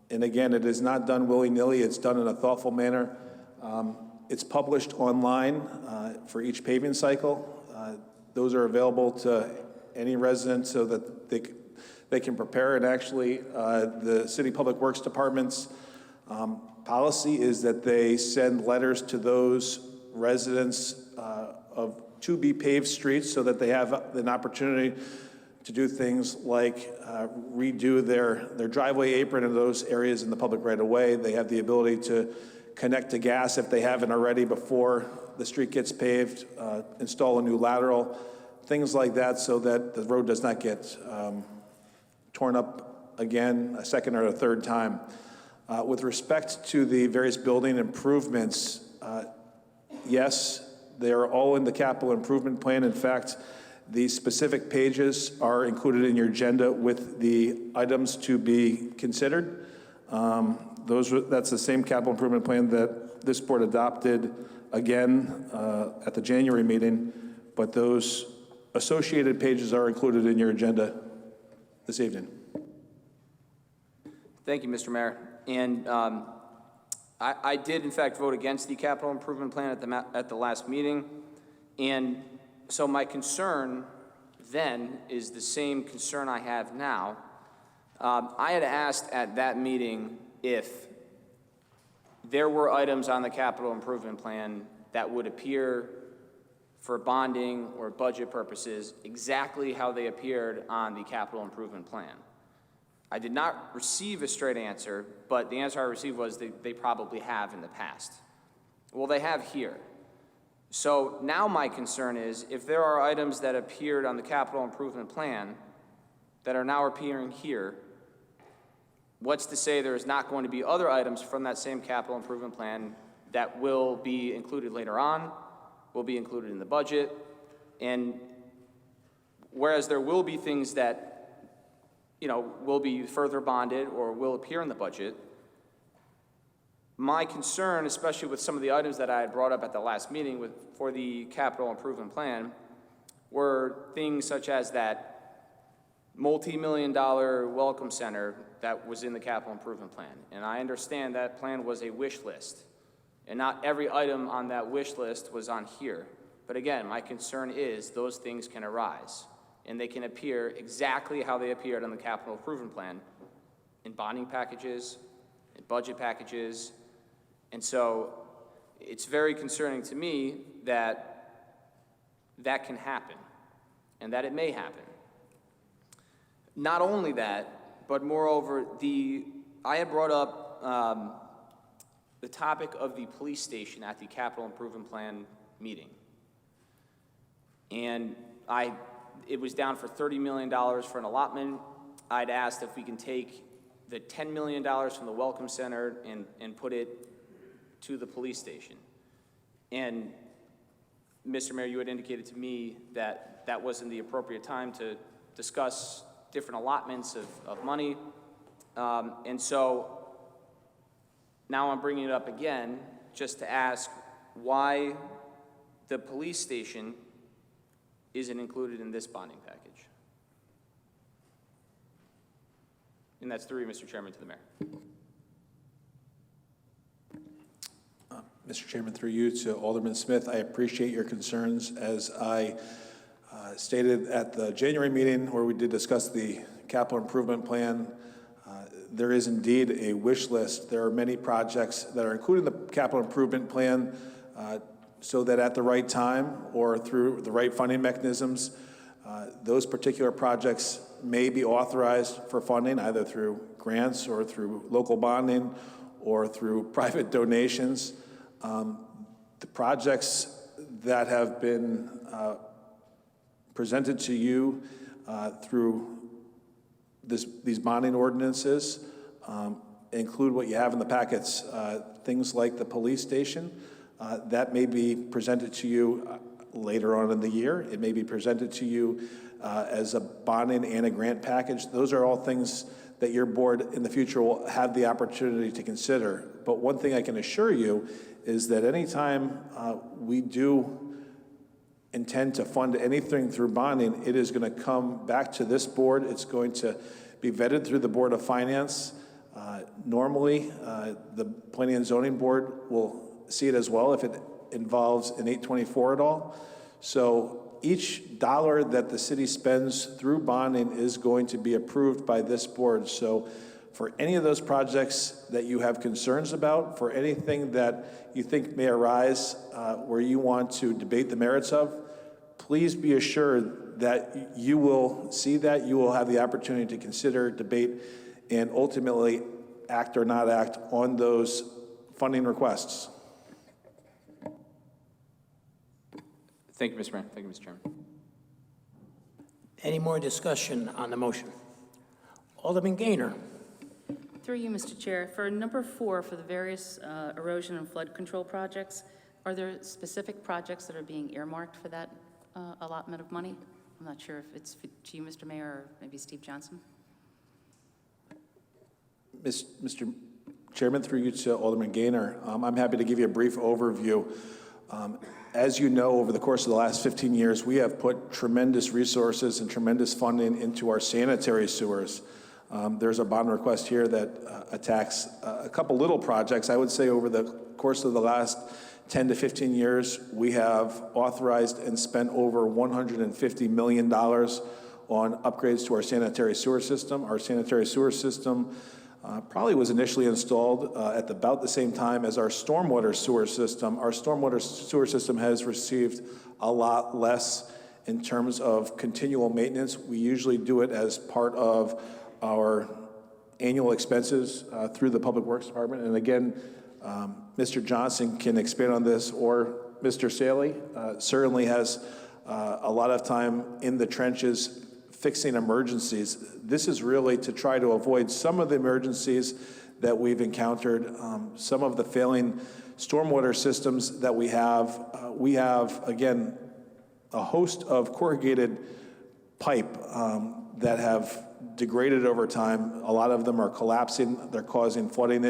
And again, it is not done willy-nilly. It's done in a thoughtful manner. It's published online for each paving cycle. Those are available to any resident so that they can prepare. And actually, the City Public Works Department's policy is that they send letters to those residents of to-be paved streets so that they have an opportunity to do things like redo their driveway apron in those areas in the public right-of-way. They have the ability to connect to gas if they haven't already before the street gets paved, install a new lateral, things like that so that the road does not get torn up again a second or a third time. With respect to the various building improvements, yes, they are all in the capital improvement plan. In fact, the specific pages are included in your agenda with the items to be considered. That's the same capital improvement plan that this board adopted again at the January meeting, but those associated pages are included in your agenda this evening. Thank you, Mr. Mayor. And I did, in fact, vote against the capital improvement plan at the last meeting. And so my concern then is the same concern I have now. I had asked at that meeting if there were items on the capital improvement plan that would appear for bonding or budget purposes exactly how they appeared on the capital improvement plan. I did not receive a straight answer, but the answer I received was they probably have in the past. Well, they have here. So now my concern is if there are items that appeared on the capital improvement plan that are now appearing here, what's to say there's not going to be other items from that same capital improvement plan that will be included later on, will be included in the budget, and whereas there will be things that will be further bonded or will appear in the budget, my concern, especially with some of the items that I had brought up at the last meeting for the capital improvement plan, were things such as that multi-million-dollar welcome center that was in the capital improvement plan. And I understand that plan was a wish list, and not every item on that wish list was on here. But again, my concern is those things can arise, and they can appear exactly how they appeared on the capital improvement plan in bonding packages, in budget packages. And so it's very concerning to me that that can happen and that it may happen. Not only that, but moreover, I had brought up the topic of the police station at the capital improvement plan meeting. And it was down for $30 million for an allotment. I'd asked if we can take the $10 million from the Welcome Center and put it to the police station. And Mr. Mayor, you had indicated to me that that wasn't the appropriate time to discuss different allotments of money. And so now I'm bringing it up again just to ask why the police station isn't included in this bonding package. And that's through you, Mr. Chairman, to the mayor. Mr. Chairman, through you to Alderman Smith, I appreciate your concerns. As I stated at the January meeting where we did discuss the capital improvement plan, there is indeed a wish list. There are many projects that are included in the capital improvement plan so that at the right time or through the right funding mechanisms, Those particular projects may be authorized for funding either through grants or through local bonding or through private donations. The projects that have been presented to you through these bonding ordinances include what you have in the packets, things like the police station. That may be presented to you later on in the year. It may be presented to you as a bonding and a grant package. Those are all things that your board in the future will have the opportunity to consider. But one thing I can assure you is that anytime we do intend to fund anything through bonding, it is going to come back to this board. It's going to be vetted through the Board of Finance. Normally, the Planning and Zoning Board will see it as well if it involves an 824 at all. So each dollar that the city spends through bonding is going to be approved by this board. So for any of those projects that you have concerns about, for anything that you think may arise where you want to debate the merits of, please be assured that you will see that, you will have the opportunity to consider, debate, and ultimately act or not act on those funding requests. Thank you, Mr. Mayor. Thank you, Mr. Chairman. Any more discussion on the motion? Alderman Gaynor. Through you, Mr. Chair, for number 4, for the various erosion and flood control projects, are there specific projects that are being earmarked for that allotment of money? I'm not sure if it's to you, Mr. Mayor, or maybe Steve Johnson. Mr. Chairman, through you to Alderman Gaynor, I'm happy to give you a brief overview. As you know, over the course of the last 15 years, we have put tremendous resources and tremendous funding into our sanitary sewers. There's a bond request here that attacks a couple little projects. I would say over the course of the last 10 to 15 years, we have authorized and spent over $150 million on upgrades to our sanitary sewer system. Our sanitary sewer system probably was initially installed at about the same time as our stormwater sewer system. Our stormwater sewer system has received a lot less in terms of continual maintenance. We usually do it as part of our annual expenses through the Public Works Department. And again, Mr. Johnson can expand on this, or Mr. Saley certainly has a lot of time in the trenches fixing emergencies. This is really to try to avoid some of the emergencies that we've encountered, some of the failing stormwater systems that we have. We have, again, a host of corrugated pipe that have degraded over time. A lot of them are collapsing. They're causing flooding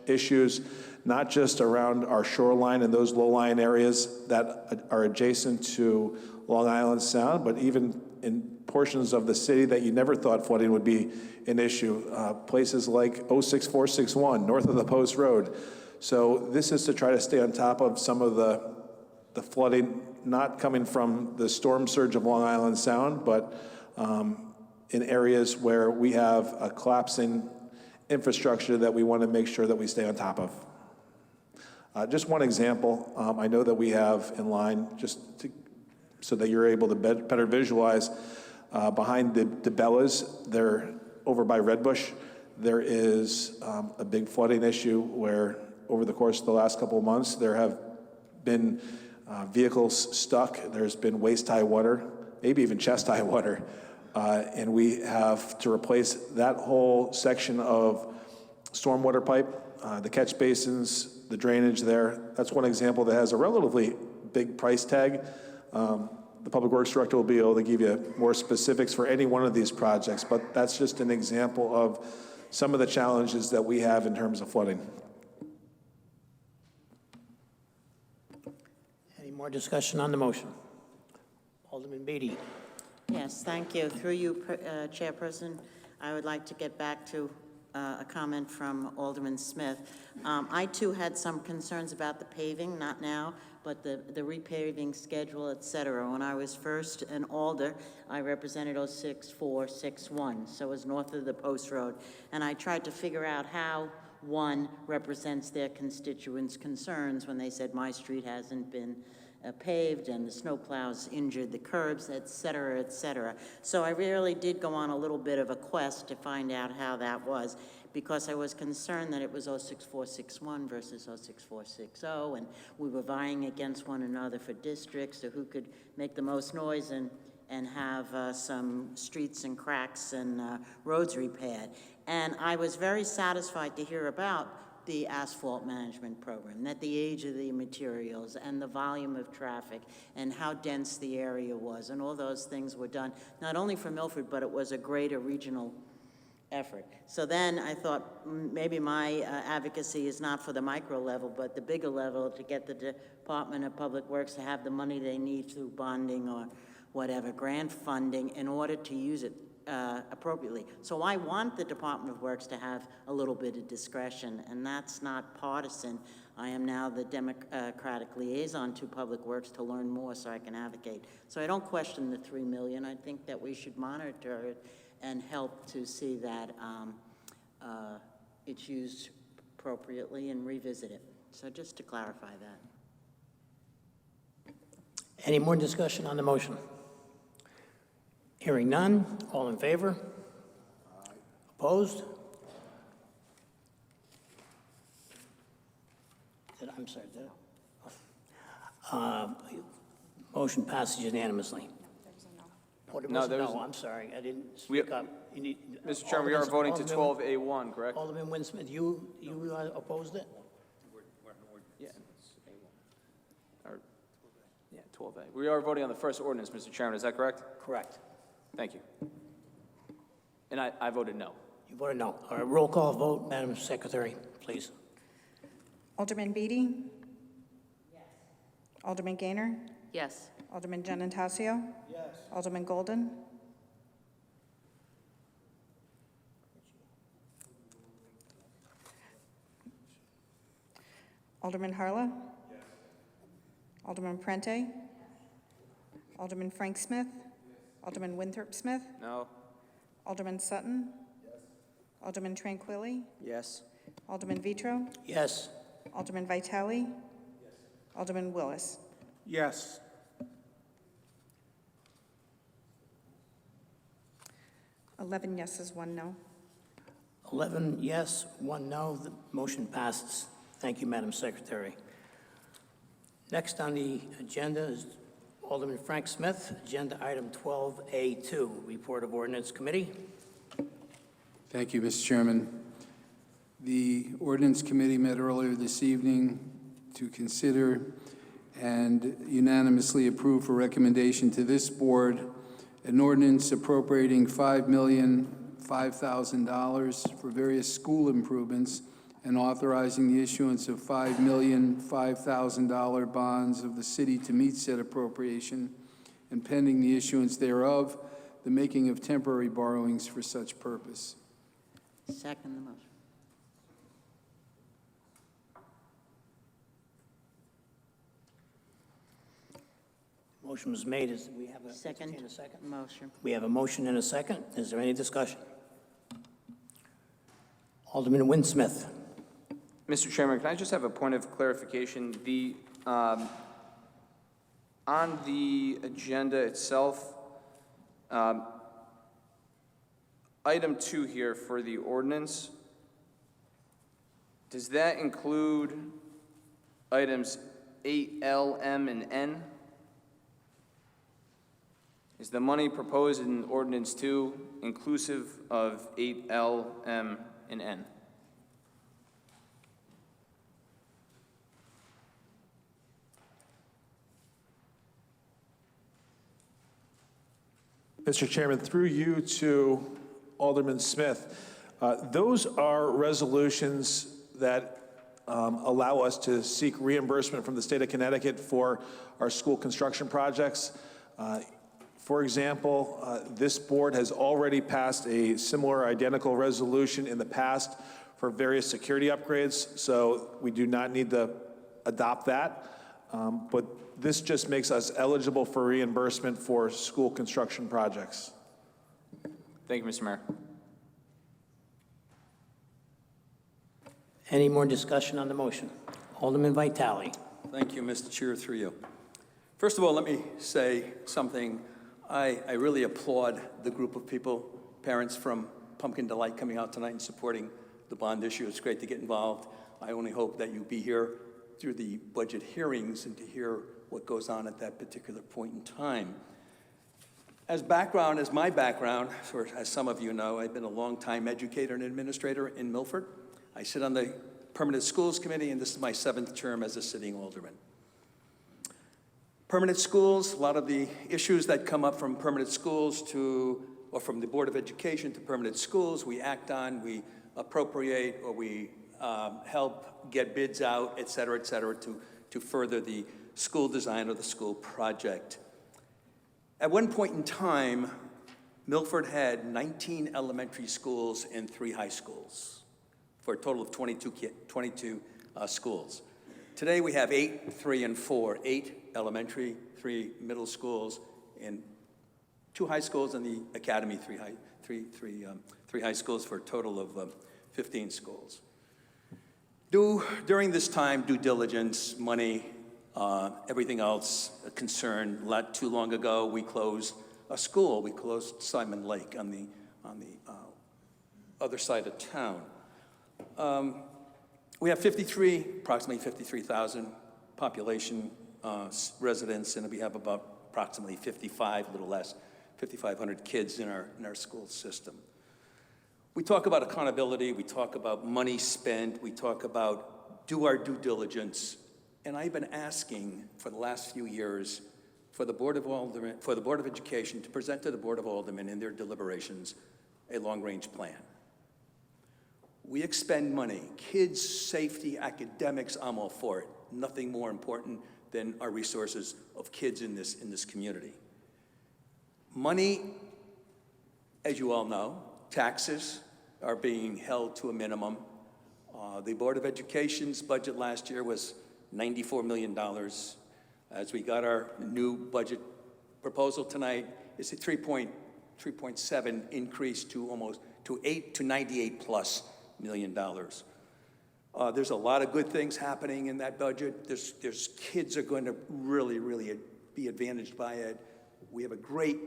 issues, not just around our shoreline and those low-lying areas that are adjacent to Long Island Sound, but even in portions of the city that you never thought flooding would be an issue. Places like 06461, north of the Post Road. So this is to try to stay on top of some of the flooding, not coming from the storm surge of Long Island Sound, but in areas where we have a collapsing infrastructure that we want to make sure that we stay on top of. Just one example, I know that we have in line, so that you're able to better visualize, behind the Bellas, they're over by Redbush, there is a big flooding issue where over the course of the last couple of months, there have been vehicles stuck, there's been waist-high water, maybe even chest-high water, and we have to replace that whole section of stormwater pipe, the catch basins, the drainage there. That's one example that has a relatively big price tag. The Public Works Director will be able to give you more specifics for any one of these projects, but that's just an example of some of the challenges that we have in terms of flooding. Any more discussion on the motion? Alderman Beatty. Yes, thank you. Through you, Chairperson, I would like to get back to a comment from Alderman Smith. I too had some concerns about the paving, not now, but the repaving schedule, et cetera. When I was first an alder, I represented 06461, so it was north of the Post Road. And I tried to figure out how one represents their constituents' concerns when they said my street hasn't been paved, and the snowplows injured the curbs, et cetera, et cetera. So I really did go on a little bit of a quest to find out how that was, because I was concerned that it was 06461 versus 06460, and we were vying against one another for districts, so who could make the most noise and have some streets and cracks and roads repaired. And I was very satisfied to hear about the asphalt management program, that the age of the materials and the volume of traffic and how dense the area was, and all those things were done, not only for Milford, but it was a greater regional effort. So then I thought maybe my advocacy is not for the micro level, but the bigger level, to get the Department of Public Works to have the money they need through bonding or whatever, grant funding, in order to use it appropriately. So I want the Department of Works to have a little bit of discretion, and that's not partisan. I am now the Democratic liaison to Public Works to learn more so I can advocate. So I don't question the $3 million. I think that we should monitor it and help to see that it's used appropriately and revisit it. So just to clarify that. Any more discussion on the motion? Hearing none, all in favor? Opposed? I'm sorry, did I? Motion passes unanimously. No, there was- No, I'm sorry, I didn't speak up. You need- Mr. Chairman, we are voting to Alderman- 12A1, correct? Alderman Winsmith, you opposed it? Yeah. Yeah, 12A. We are voting on the first ordinance, Mr. Chairman, is that correct? Correct. Thank you. And I voted no. You voted no. All right, roll call vote, Madam Secretary, please. Alderman Beatty? Yes. Alderman Gaynor? Yes. Alderman Gennatasio? Yes. Alderman Golden? Alderman Harla? Yes. Alderman Prente? Yes. Alderman Frank Smith? Yes. Alderman Winthrop Smith? No. Alderman Sutton? Yes. Alderman Tranquilli? Yes. Alderman Vitro? Yes. Alderman Vitale? Yes. Alderman Willis? Yes. $11 yeses, 1 no. 11 yes, 1 no. The motion passes. Thank you, Madam Secretary. Next on the agenda is Alderman Frank Smith, agenda item 12A2, Report of Ordinance Committee. Thank you, Mr. Chairman. The Ordinance Committee met earlier this evening to consider and unanimously approve for recommendation to this board an ordinance appropriating $5,005,000 for various school improvements and authorizing the issuance of $5,005,000 bonds of the city to meet said appropriation, and pending the issuance thereof, the making of temporary borrowings for such purpose. Second the motion. Motion was made. Is we have a Second entertain a second? motion. We have a motion and a second. Is there any discussion? Alderman Winsmith. Mr. Chairman, can I just have a point of clarification? On the agenda itself, item 2 here for the ordinance, does that include items 8L, M, and N? Is the money proposed in ordinance 2 inclusive of 8L, M, and N? Mr. Chairman, through you to Alderman Smith, those are resolutions that allow us to seek reimbursement from the state of Connecticut for our school construction projects. For example, this board has already passed a similar identical resolution in the past for various security upgrades, so we do not need to adopt that. But this just makes us eligible for reimbursement for school construction projects. Thank you, Mr. Mayor. Any more discussion on the motion? Alderman Vitale. Thank you, Mr. Chair, through you. First of all, let me say something. I really applaud the group of people, parents from Pumpkin Delight coming out tonight and supporting the bond issue. It's great to get involved. I only hope that you'll be here through the budget hearings and to hear what goes on at that particular point in time. As my background, or as some of you know, I've been a longtime educator and administrator in Milford. I sit on the Permanent Schools Committee, and this is my 7th term as a sitting alderman. Permanent schools, a lot of the issues that come up from permanent schools or from the Board of Education to permanent schools, we act on, we appropriate, or we help get bids out, et cetera, to further the school design or the school project. At one point in time, Milford had 19 elementary schools and 3 high schools, for a total of 22 schools. Today we have 8, 3, and 4, 8 elementary, 3 middle schools, and 2 high schools, and the academy, 3 high schools, for a total of 15 schools. During this time, due diligence, money, everything else a concern. Not too long ago, we closed a school. We closed Simon Lake on the other side of town. We have approximately 53,000 population residents, and we have about approximately 55, a little less, 5,500 kids in our school system. We talk about accountability, we talk about money spent, we talk about do our due diligence, and I've been asking for the last few years for the Board of Education to present to the Board of Aldermen in their deliberations a long-range plan. We expend money, kids' safety, academics, I'm all for it. Nothing more important than our resources of kids in this community. Money, as you all know, taxes are being held to a minimum. The Board of Education's budget last year was $94 million. As we got our new budget proposal tonight, it's a 3.7 increase to 8 to 98 plus $million. There's a lot of good things happening in that budget. There's kids are going to really be advantaged by it. We have a great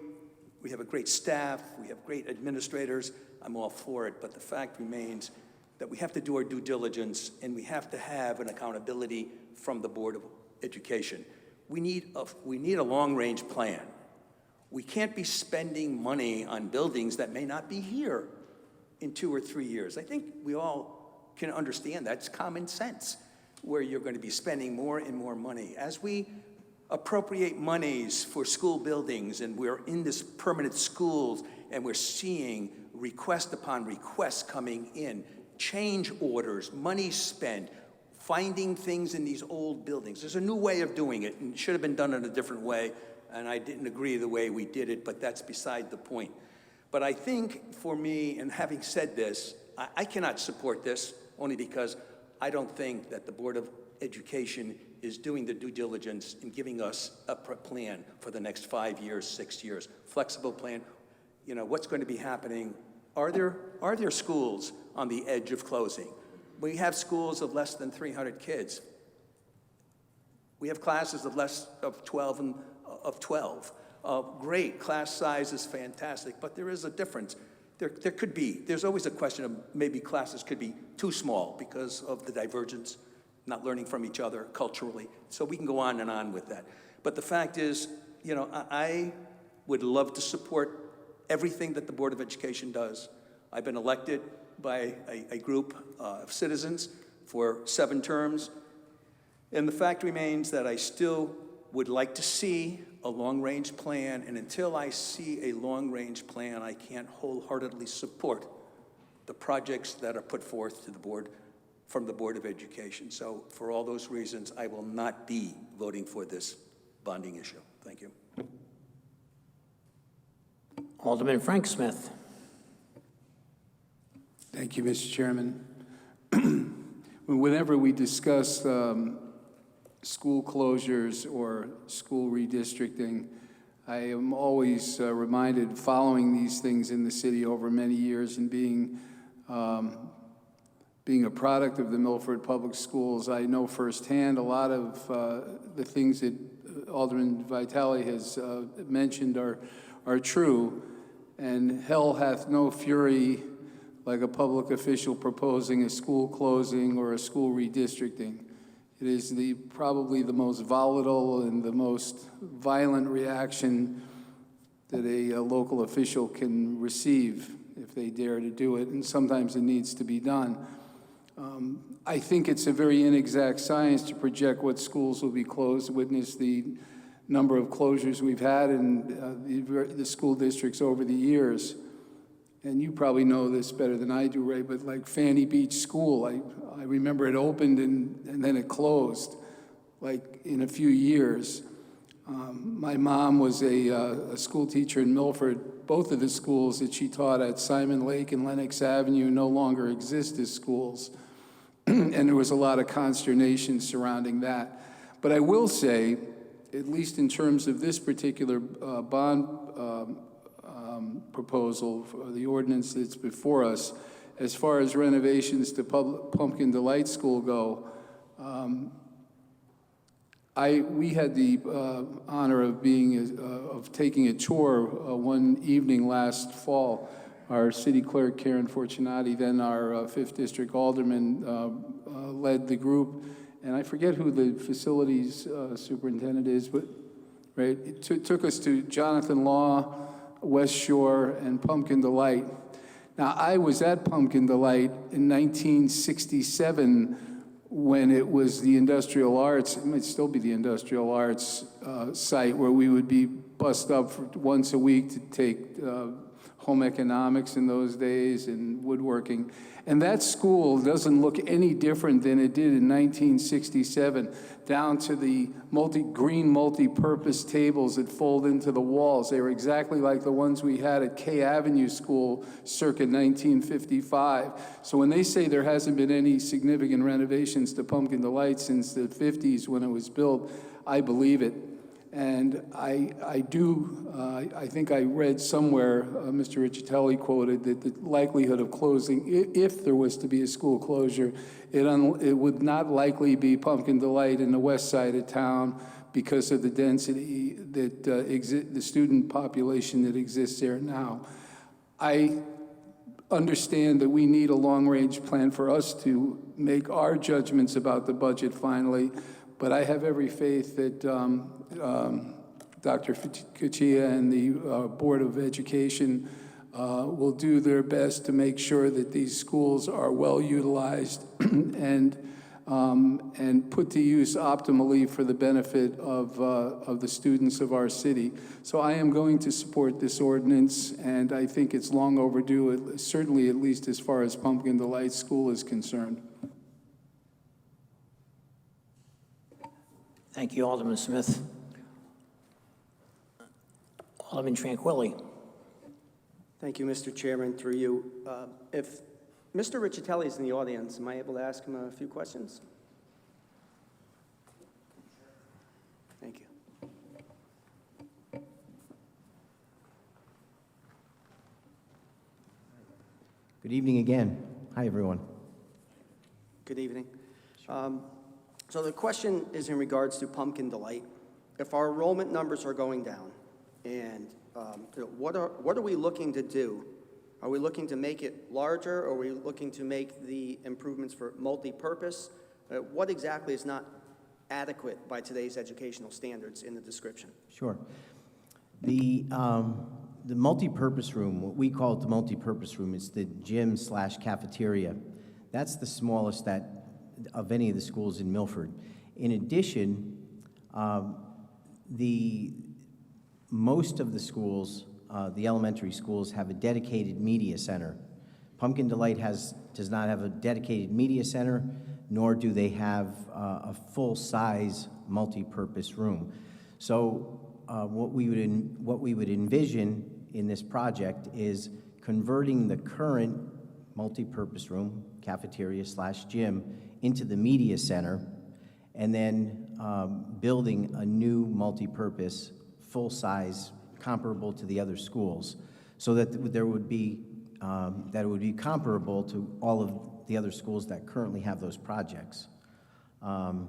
staff. We have great administrators. I'm all for it. But the fact remains that we have to do our due diligence, and we have to have an accountability from the Board of Education. We need a long-range plan. We can't be spending money on buildings that may not be here in 2 or 3 years. I think we all can understand that. It's common sense, where you're going to be spending more and more money. As we appropriate monies for school buildings, and we're in this permanent schools, and we're seeing request upon request coming in, change orders, money spent, finding things in these old buildings. There's a new way of doing it, and it should have been done in a different way, and I didn't agree the way we did it, but that's beside the point. But I think for me, and having said this, I cannot support this, only because I don't think that the Board of Education is doing the due diligence in giving us a plan for the next 5 years, 6 years, flexible plan. You know, what's going to be happening? Are there schools on the edge of closing? We have schools of less than 300 kids. We have classes of less of 12 of 12. Great, class size is fantastic, but there is a difference. There's always a question of maybe classes could be too small because of the divergence, not learning from each other culturally. So we can go on and on with that. But the fact is, you know, I would love to support everything that the Board of Education does. I've been elected by a group of citizens for 7 terms. And the fact remains that I still would like to see a long-range plan, and until I see a long-range plan, I can't wholeheartedly support the projects that are put forth to the board from the Board of Education. So for all those reasons, I will not be voting for this bonding issue. Thank you. Alderman Frank Smith. Thank you, Mr. Chairman. Whenever we discuss school closures or school redistricting, I am always reminded, following these things in the city over many years and being a product of the Milford Public Schools, I know firsthand a lot of the things that Alderman Vitale has mentioned are true, and hell hath no fury like a public official proposing a school closing or a school redistricting. It is probably the most volatile and the most violent reaction that a local official can receive if they dare to do it, and sometimes it needs to be done. I think it's a very inexact science to project what schools will be closed. Witness the number of closures we've had in the school districts over the years. And you probably know this better than I do, Ray, but like Fanny Beach School, I remember it opened and then it closed, like in a few years. My mom was a school teacher in Milford. Both of the schools that she taught at, Simon Lake and Lenox Avenue, no longer exist as schools. And there was a lot of consternation surrounding that. But I will say, at least in terms of this particular bond proposal, for the ordinance that's before us, as far as renovations to Pumpkin Delight School go, we had the honor of taking a tour one evening last fall. Our city clerk, Karen Fortunati, then our 5th District Alderman, led the group. And I forget who the facilities superintendent is, but right, it took us to Jonathan Law, West Shore, and Pumpkin Delight. Now, I was at Pumpkin Delight in 1967 when it was the Industrial Arts, it might still be the Industrial Arts site, where we would be bussed up for once a week to take home economics in those days and woodworking. And that school doesn't look any different than it did in 1967, down to the green multi-purpose tables that fold into the walls. They were exactly like the ones we had at K Avenue School circa 1955. So when they say there hasn't been any significant renovations to Pumpkin Delight since the 50s when it was built, I believe it. And I think I read somewhere, Mr. Riccitelli quoted, that the likelihood of closing, if there was to be a school closure, it would not likely be Pumpkin Delight in the west side of town because of the density that the student population that exists there now. I understand that we need a long-range plan for us to make our judgments about the budget finally, but I have every faith that Dr. Cuccia and the Board of Education will do their best to make sure that these schools are well utilized and put to use optimally for the benefit of the students of our city. So I am going to support this ordinance, and I think it's long overdue, certainly at least as far as Pumpkin Delight School is concerned. Thank you, Alderman Smith. Alderman Tranquilli. Thank you, Mr. Chairman, through you. If Mr. Riccitelli is in the audience, am I able to ask him a few questions? Thank you. Good evening again. Hi, everyone. Good evening. So the question is in regards to Pumpkin Delight. If our enrollment numbers are going down, and what are we looking to do? Are we looking to make it larger, or are we looking to make the improvements for multi-purpose? What exactly is not adequate by today's educational standards in the description? Sure. The multi-purpose room, what we call it the multi-purpose room, is the gym/cafeteria. That's the smallest of any of the schools in Milford. In addition, most of the schools, the elementary schools, have a dedicated media center. Pumpkin Delight does not have a dedicated media center, nor do they have a full-size multi-purpose room. So what we would envision in this project is converting the current multi-purpose room, cafeteria/gym, into the media center, and then building a new multi-purpose, full-size, comparable to the other schools, so that it would be comparable to all of the other schools that currently have those projects. And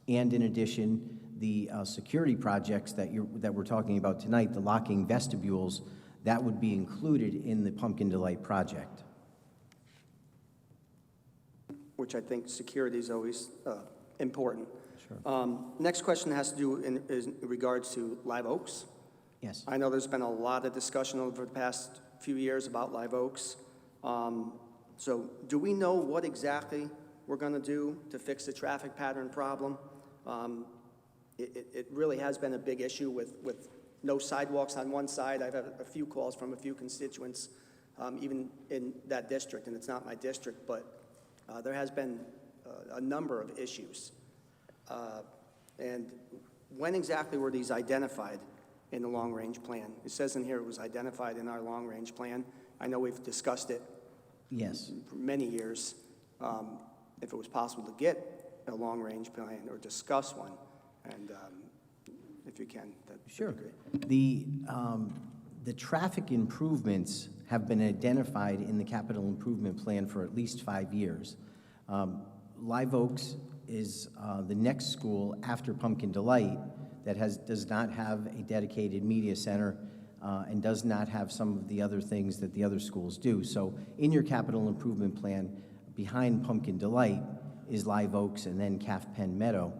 in addition, the security projects that we're talking about tonight, the locking vestibules, that would be included in the Pumpkin Delight project. Which I think security is always important. Sure. Next question has to do in regards to Live Oaks. Yes. I know there's been a lot of discussion over the past few years about Live Oaks. So do we know what exactly we're going to do to fix the traffic pattern problem? It really has been a big issue with no sidewalks on one side. I've had a few calls from a few constituents, even in that district, and it's not my district, but there has been a number of issues. And when exactly were these identified in the long-range plan? It says in here it was identified in our long-range plan. I know we've discussed it Yes. for many years. If it was possible to get a long-range plan or discuss one, and if you can, that'd Sure. be great. The traffic improvements have been identified in the capital improvement plan for at least 5 years. Live Oaks is the next school after Pumpkin Delight that does not have a dedicated media center and does not have some of the other things that the other schools do. So in your capital improvement plan, behind Pumpkin Delight is Live Oaks and then Calf Pen Meadow.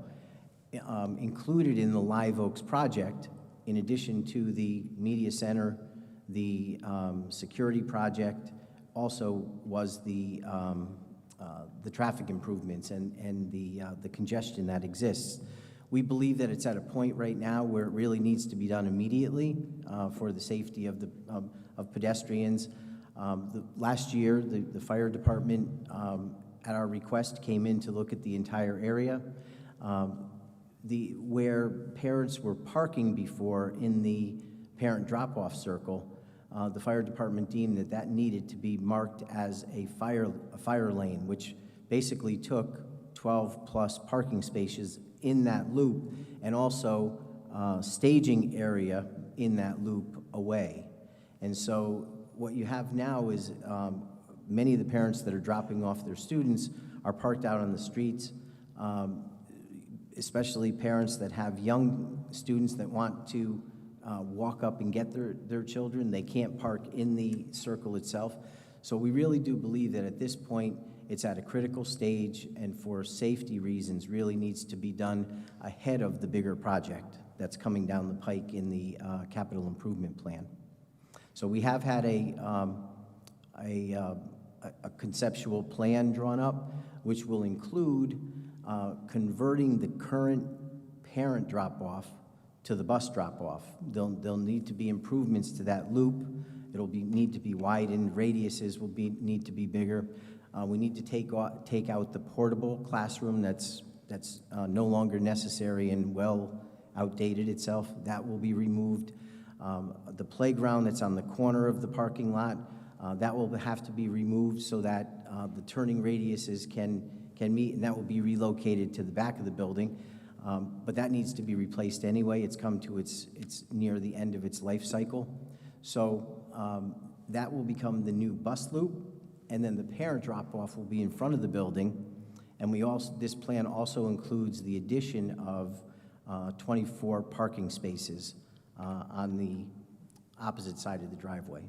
Included in the Live Oaks project, in addition to the media center, the security project, also was the traffic improvements and the congestion that exists. We believe that it's at a point right now where it really needs to be done immediately for the safety of pedestrians. Last year, the fire department, at our request, came in to look at the entire area. Where parents were parking before in the parent drop-off circle, the fire department deemed that needed to be marked as a fire lane, which basically took 12-plus parking spaces in that loop and also staging area in that loop away. And so what you have now is many of the parents that are dropping off their students are parked out on the streets, especially parents that have young students that want to walk up and get their children. They can't park in the circle itself. So we really do believe that at this point, it's at a critical stage, and for safety reasons, really needs to be done ahead of the bigger project that's coming down the pike in the capital improvement plan. So we have had a conceptual plan drawn up, which will include converting the current parent drop-off to the bus drop-off. There'll need to be improvements to that loop. It'll need to be widened. Radiuses will need to be bigger. We need to take out the portable classroom that's no longer necessary and well outdated itself. That will be removed. The playground that's on the corner of the parking lot, that will have to be removed so that the turning radiuses can meet, and that will be relocated to the back of the building. But that needs to be replaced anyway. It's come to it's near the end of its life cycle. So that will become the new bus loop, and then the parent drop-off will be in front of the building. And this plan also includes the addition of 24 parking spaces on the opposite side of the driveway.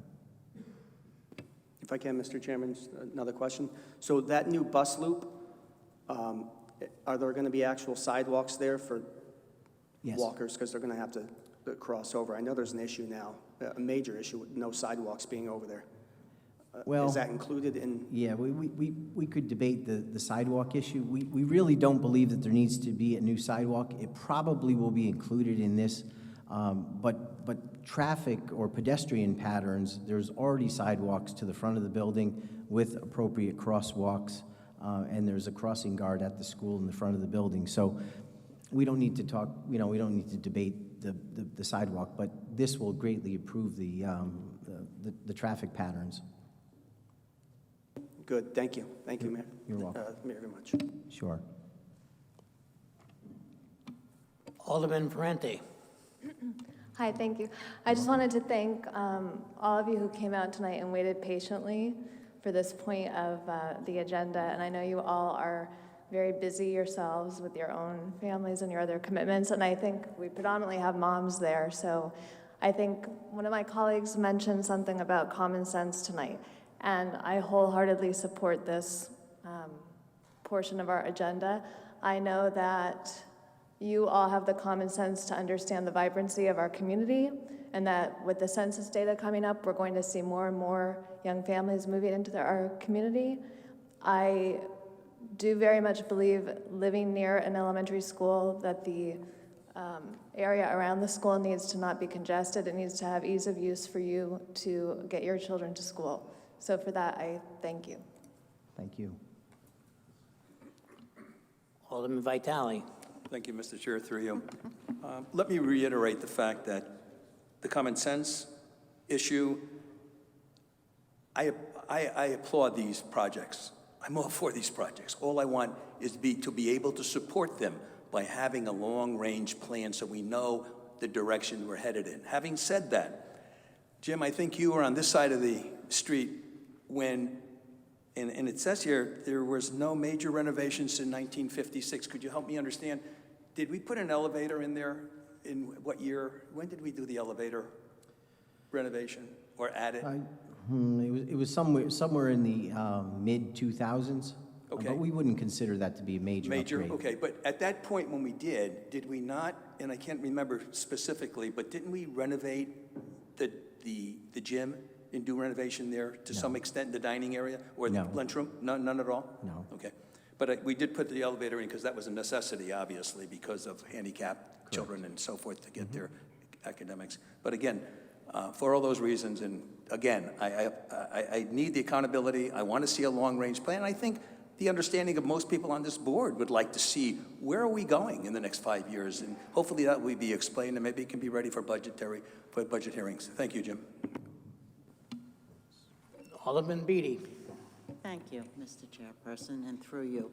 If I can, Mr. Chairman, just another question. So that new bus loop, are there going to be actual sidewalks there for walkers? Because they're going to have to cross over. I know there's an issue now, a major issue with no sidewalks being over there. Well, is that included in? Yeah, we could debate the sidewalk issue. We really don't believe that there needs to be a new sidewalk. It probably will be included in this, but traffic or pedestrian patterns, there's already sidewalks to the front of the building with appropriate crosswalks, and there's a crossing guard at the school in the front of the building. So we don't need to talk, we don't need to debate the sidewalk, but this will greatly improve the traffic patterns. Good, thank you. Thank you, Mayor. You're welcome. Very much. Sure. Alderman Ferrante. Hi, thank you. I just wanted to thank all of you who came out tonight and waited patiently for this point of the agenda. And I know you all are very busy yourselves with your own families and your other commitments, and I think we predominantly have moms there, so I think one of my colleagues mentioned something about common sense tonight, and I wholeheartedly support this portion of our agenda. I know that you all have the common sense to understand the vibrancy of our community, and that with the census data coming up, we're going to see more and more young families moving into our community. I do very much believe, living near an elementary school, that the area around the school needs to not be congested. It needs to have ease of use for you to get your children to school. So for that, I thank you. Thank you. Alderman Vitale. Thank you, Mr. Chair, through you. Let me reiterate the fact that the common sense issue, I applaud these projects. I'm all for these projects. All I want is to be able to support them by having a long-range plan so we know the direction we're headed in. Having said that, Jim, I think you were on this side of the street when, and it says here, there was no major renovations in 1956. Could you help me understand? Did we put an elevator in there? In what year? When did we do the elevator renovation or add it? It was somewhere in the mid-2000s. Okay. But we wouldn't consider that to be a major upgrade. Okay, but at that point when we did we not, and I can't remember specifically, but didn't we renovate the gym and do renovation there to some extent, the dining area or the lunchroom? None at all? No. Okay. But we did put the elevator in because that was a necessity, obviously, because of handicapped children and so forth to get their academics. But again, for all those reasons, and again, I need the accountability. I want to see a long-range plan. I think the understanding of most people on this board would like to see where are we going in the next 5 years, and hopefully that will be explained and maybe it can be ready for budget hearings. Thank you, Jim. Alderman Beatty. Thank you, Mr. Chairperson, and through you.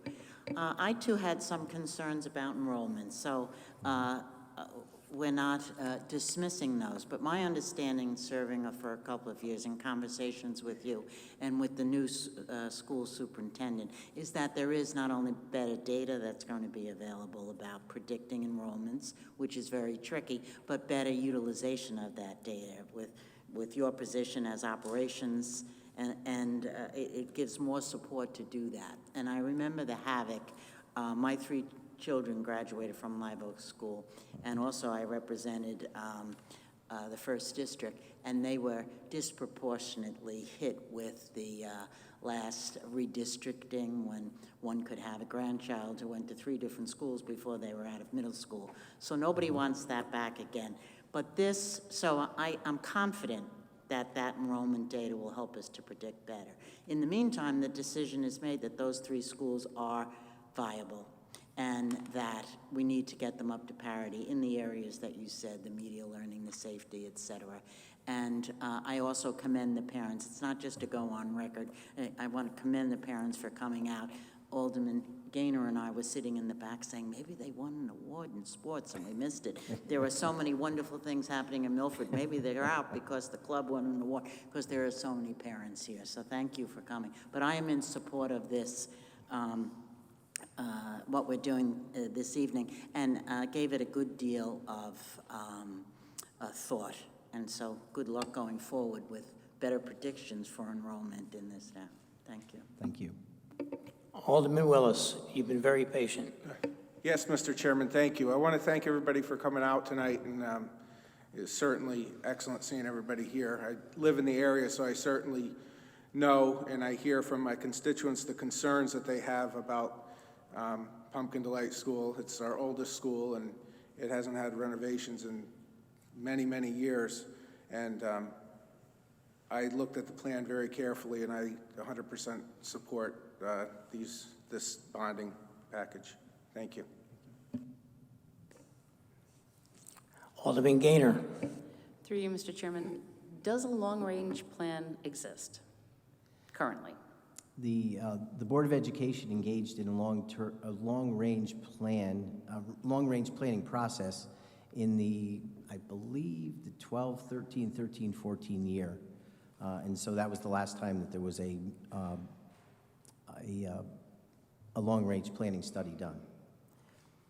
I too had some concerns about enrollment, so we're not dismissing those, but my understanding, serving for a couple of years in conversations with you and with the new school superintendent, is that there is not only better data that's going to be available about predicting enrollments, which is very tricky, but better utilization of that data with your position as operations, and it gives more support to do that. And I remember the havoc. My 3 children graduated from Live Oak School, and also I represented the first district, and they were disproportionately hit with the last redistricting when one could have a grandchild who went to 3 different schools before they were out of middle school. So nobody wants that back again. But this, so I'm confident that enrollment data will help us to predict better. In the meantime, the decision is made that those 3 schools are viable, and that we need to get them up to parity in the areas that you said, the media learning, the safety, et cetera. And I also commend the parents. It's not just to go on record. I want to commend the parents for coming out. Alderman Gaynor and I were sitting in the back saying, maybe they won an award in sports and we missed it. There were so many wonderful things happening in Milford. Maybe they're out because the club won an award, because there are so many parents here. So thank you for coming. But I am in support of this, what we're doing this evening, and gave it a good deal of thought. And so good luck going forward with better predictions for enrollment in this town. Thank you. Thank you. Alderman Willis, you've been very patient. Yes, Mr. Chairman, thank you. I want to thank everybody for coming out tonight, and it's certainly excellent seeing everybody here. I live in the area, so I certainly know, and I hear from my constituents the concerns that they have about Pumpkin Delight School. It's our oldest school, and it hasn't had renovations in many, many years. And I looked at the plan very carefully, and I 100% support this bonding package. Thank you. Alderman Gaynor. Through you, Mr. Chairman, does a long-range plan exist currently? The Board of Education engaged in a long-range planning process in the, I believe, the 12, 13, 13, 14 year. And so that was the last time that there was a a long-range planning study done.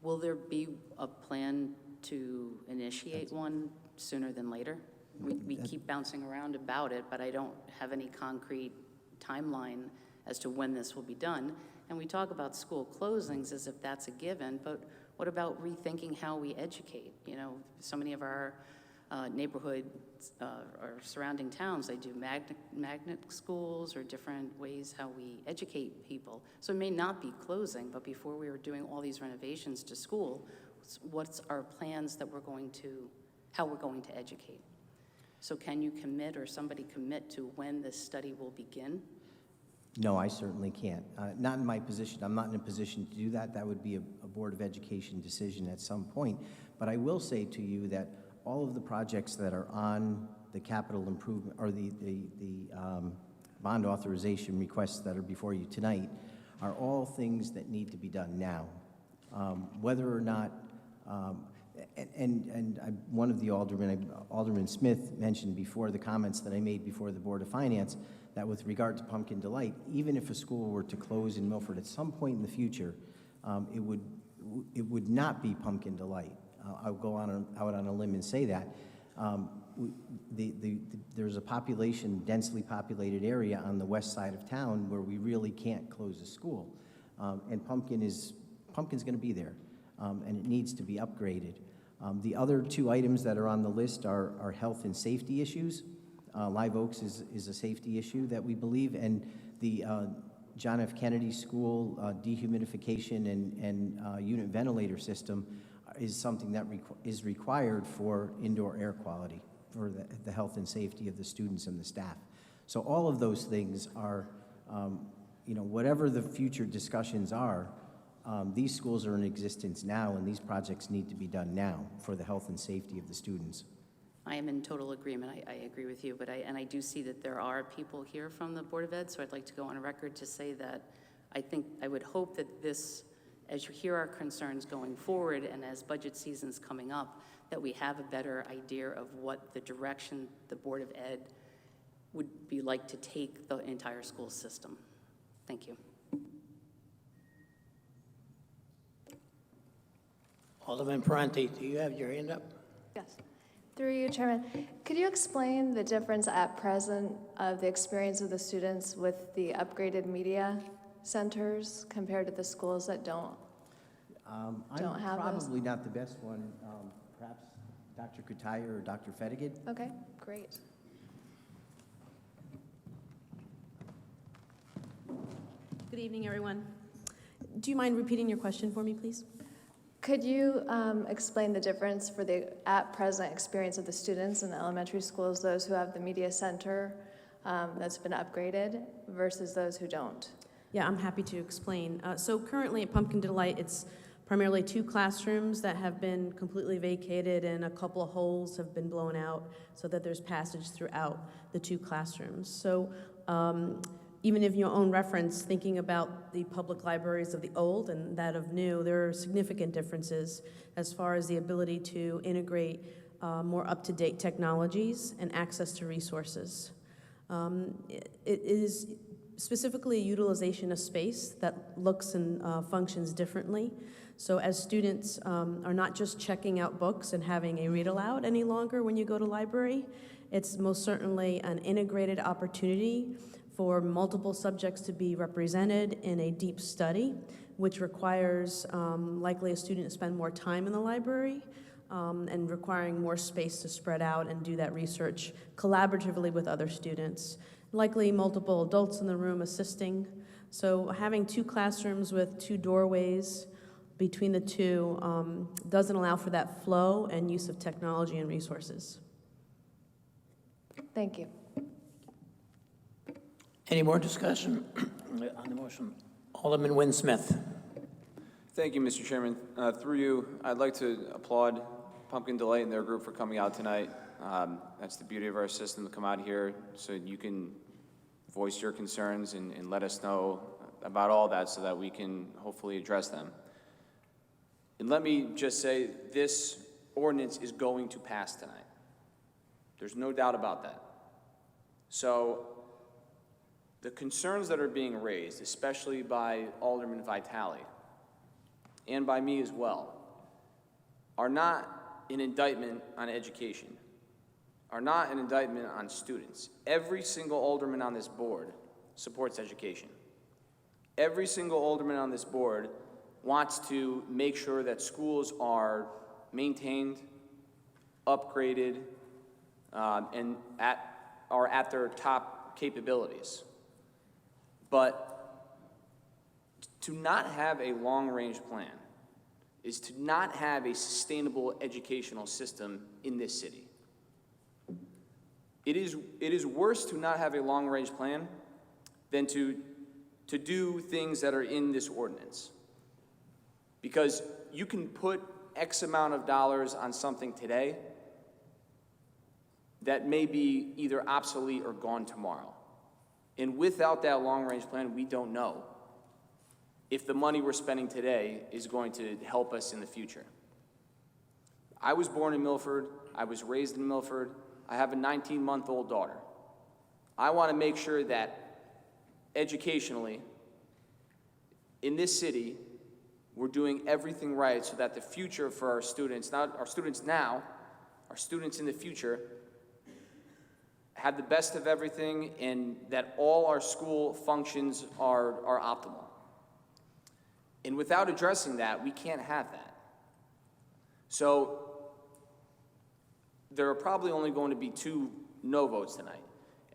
Will there be a plan to initiate one sooner than later? We keep bouncing around about it, but I don't have any concrete timeline as to when this will be done. And we talk about school closings as if that's a given, but what about rethinking how we educate? You know, so many of our neighborhoods or surrounding towns, they do magnet schools or different ways how we educate people. So it may not be closing, but before we were doing all these renovations to school, what's our plans that how we're going to educate? So can you commit, or somebody commit to when this study will begin? No, I certainly can't. Not in my position. I'm not in a position to do that. That would be a Board of Education decision at some point. But I will say to you that all of the projects that are on the capital improvement, or the bond authorization requests that are before you tonight, are all things that need to be done now. Whether or not, one of the Alderman Smith mentioned before the comments that I made before the Board of Finance, that with regard to Pumpkin Delight, even if a school were to close in Milford at some point in the future, it would not be Pumpkin Delight. I'll go out on a limb and say that. There's a densely populated area on the west side of town where we really can't close a school. And Pumpkin's going to be there, and it needs to be upgraded. The other two items that are on the list are health and safety issues. Live Oaks is a safety issue that we believe, and the John F. Kennedy School dehumidification and unit ventilator system is something that is required for indoor air quality, for the health and safety of the students and the staff. So all of those things are, whatever the future discussions are, these schools are in existence now, and these projects need to be done now for the health and safety of the students. I am in total agreement. I agree with you, but I do see that there are people here from the Board of Ed, so I'd like to go on record to say that I would hope that this, as you hear our concerns going forward and as budget season's coming up, that we have a better idea of what the direction the Board of Ed would be like to take the entire school system. Thank you. Alderman Parenti, do you have your hand up? Yes. Through you, Chairman, could you explain the difference at present of the experience of the students with the upgraded media centers compared to the schools that don't have those? Probably not the best one. Perhaps Dr. Kutaya or Dr. Fedigid? Okay, great. Good evening, everyone. Do you mind repeating your question for me, please? Could you explain the difference for the at-present experience of the students in the elementary schools, those who have the media center that's been upgraded versus those who don't? Yeah, I'm happy to explain. So currently at Pumpkin Delight, it's primarily 2 classrooms that have been completely vacated, and a couple of holes have been blown out so that there's passage throughout the 2 classrooms. So even if your own reference, thinking about the public libraries of the old and that of new, there are significant differences as far as the ability to integrate more up-to-date technologies and access to resources. It is specifically a utilization of space that looks and functions differently. So as students are not just checking out books and having a read aloud any longer when you go to library, it's most certainly an integrated opportunity for multiple subjects to be represented in a deep study, which requires likely a student to spend more time in the library and requiring more space to spread out and do that research collaboratively with other students. Likely multiple adults in the room assisting. So having 2 classrooms with 2 doorways between the 2 doesn't allow for that flow and use of technology and resources. Thank you. Any more discussion on the motion? Alderman Wynn Smith. Thank you, Mr. Chairman. Through you, I'd like to applaud Pumpkin Delight and their group for coming out tonight. That's the beauty of our system, to come out here so you can voice your concerns and let us know about all that so that we can hopefully address them. And let me just say, this ordinance is going to pass tonight. There's no doubt about that. So the concerns that are being raised, especially by Alderman Vitale, and by me as well, are not an indictment on education, are not an indictment on students. Every single alderman on this board supports education. Every single alderman on this board wants to make sure that schools are maintained, upgraded, and are at their top capabilities. But to not have a long-range plan is to not have a sustainable educational system in this city. It is worse to not have a long-range plan than to do things that are in this ordinance. Because you can put X amount of dollars on something today that may be either obsolete or gone tomorrow. And without that long-range plan, we don't know if the money we're spending today is going to help us in the future. I was born in Milford. I was raised in Milford. I have a 19-month-old daughter. I want to make sure that educationally, in this city, we're doing everything right so that the future for our students, not our students now, our students in the future, have the best of everything and that all our school functions are optimal. And without addressing that, we can't have that. So there are probably only going to be 2 no votes tonight.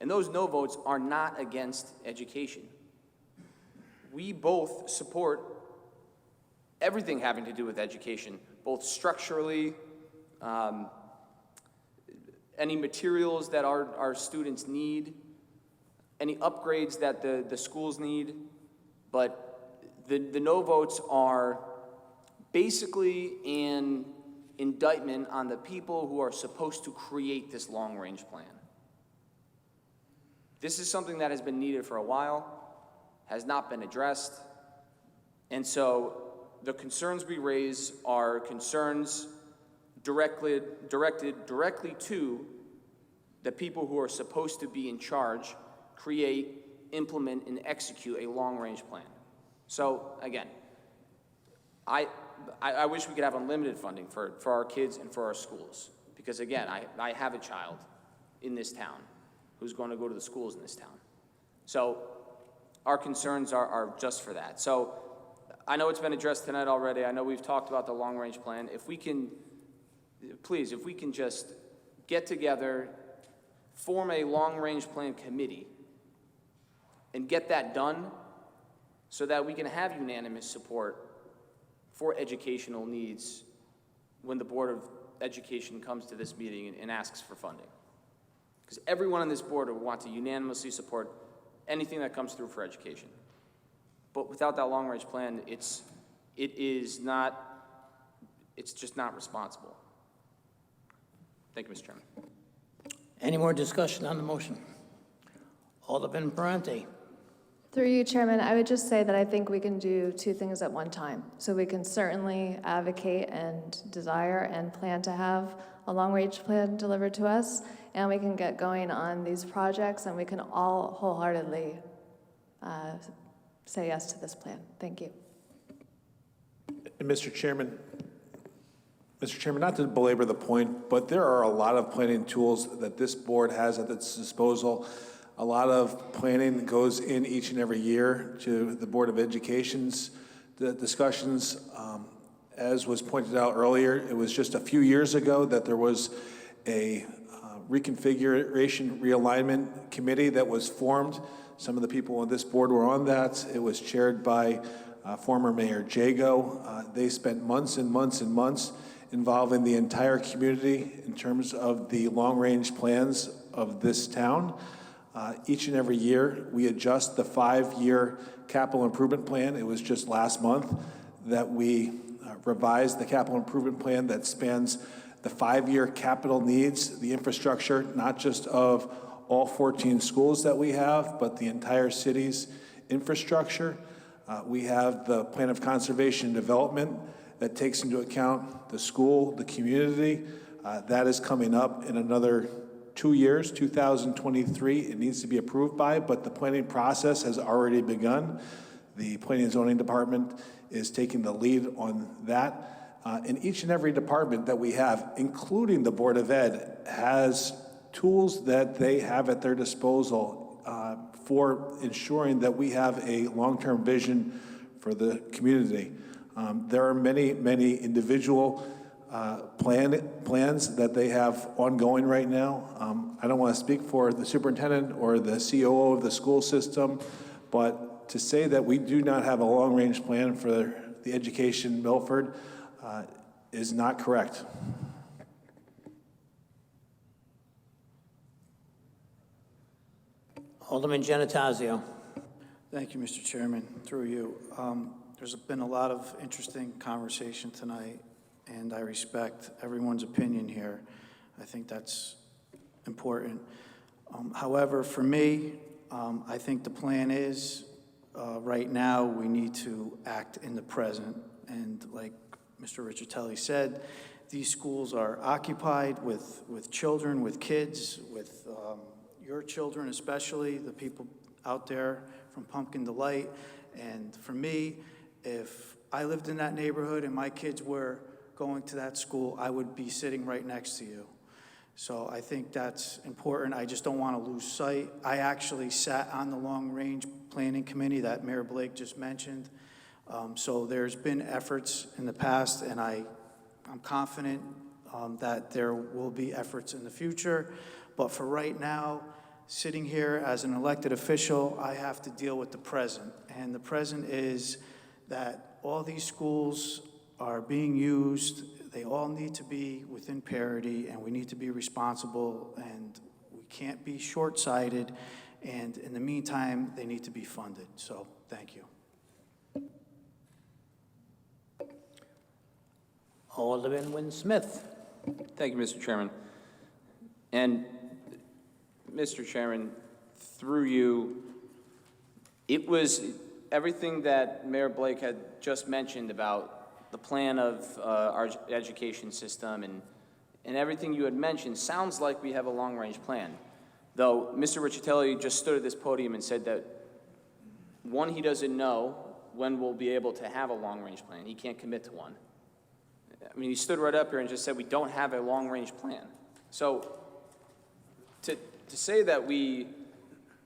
And those no votes are not against education. We both support everything having to do with education, both structurally, any materials that our students need, any upgrades that the schools need. But the no votes are basically an indictment on the people who are supposed to create this long-range plan. This is something that has been needed for a while, has not been addressed, and so the concerns we raise are concerns directed directly to the people who are supposed to be in charge, create, implement, and execute a long-range plan. So again, I wish we could have unlimited funding for our kids and for our schools, because again, I have a child in this town who's going to go to the schools in this town. So our concerns are just for that. So I know it's been addressed tonight already. I know we've talked about the long-range plan. If we can, please, if we can just get together, form a long-range plan committee, and get that done so that we can have unanimous support for educational needs when the Board of Education comes to this meeting and asks for funding. Because everyone on this board will want to unanimously support anything that comes through for education. But without that long-range plan, it's just not responsible. Thank you, Mr. Chairman. Any more discussion on the motion? Alderman Parente. Through you, Chairman, I would just say that I think we can do 2 things at one time. So we can certainly advocate and desire and plan to have a long-range plan delivered to us, and we can get going on these projects, and we can all wholeheartedly say yes to this plan. Thank you. And Mr. Chairman, not to belabor the point, but there are a lot of planning tools that this board has at its disposal. A lot of planning goes in each and every year to the Board of Education's discussions. As was pointed out earlier, it was just a few years ago that there was a reconfiguration realignment committee that was formed. Some of the people on this board were on that. It was chaired by former Mayor Jago. They spent months and months and months involving the entire community in terms of the long-range plans of this town. Each and every year, we adjust the 5-year capital improvement plan. It was just last month that we revised the capital improvement plan that spans the 5-year capital needs, the infrastructure, not just of all 14 schools that we have, but the entire city's infrastructure. We have the plan of conservation and development that takes into account the school, the community. That is coming up in another 2 years, 2023, it needs to be approved by, but the planning process has already begun. The Planning and Zoning Department is taking the lead on that. And each and every department that we have, including the Board of Ed, has tools that they have at their disposal for ensuring that we have a long-term vision for the community. There are many, many individual plans that they have ongoing right now. I don't want to speak for the superintendent or the COO of the school system, but to say that we do not have a long-range plan for the education in Milford is not correct. Alderman Genitazio. Thank you, Mr. Chairman. Through you. There's been a lot of interesting conversation tonight, and I respect everyone's opinion here. I think that's important. However, for me, I think the plan is, right now, we need to act in the present. And like Mr. Riccitelli said, these schools are occupied with children, with kids, with your children especially, the people out there from Pumpkin Delight. And for me, if I lived in that neighborhood and my kids were going to that school, I would be sitting right next to you. So I think that's important. I just don't want to lose sight. I actually sat on the long-range planning committee that Mayor Blake just mentioned. So there's been efforts in the past, and I'm confident that there will be efforts in the future. But for right now, sitting here as an elected official, I have to deal with the present. And the present is that all these schools are being used. They all need to be within parity, and we need to be responsible, and we can't be short-sighted. And in the meantime, they need to be funded. So thank you. Alderman Wynn Smith. Thank you, Mr. Chairman. And Mr. Chairman, through you, it was everything that Mayor Blake had just mentioned about the plan of our education system and everything you had mentioned sounds like we have a long-range plan. Though Mr. Riccitelli just stood at this podium and said that, one, he doesn't know when we'll be able to have a long-range plan. He can't commit to one. I mean, he stood right up here and just said we don't have a long-range plan. So to say that we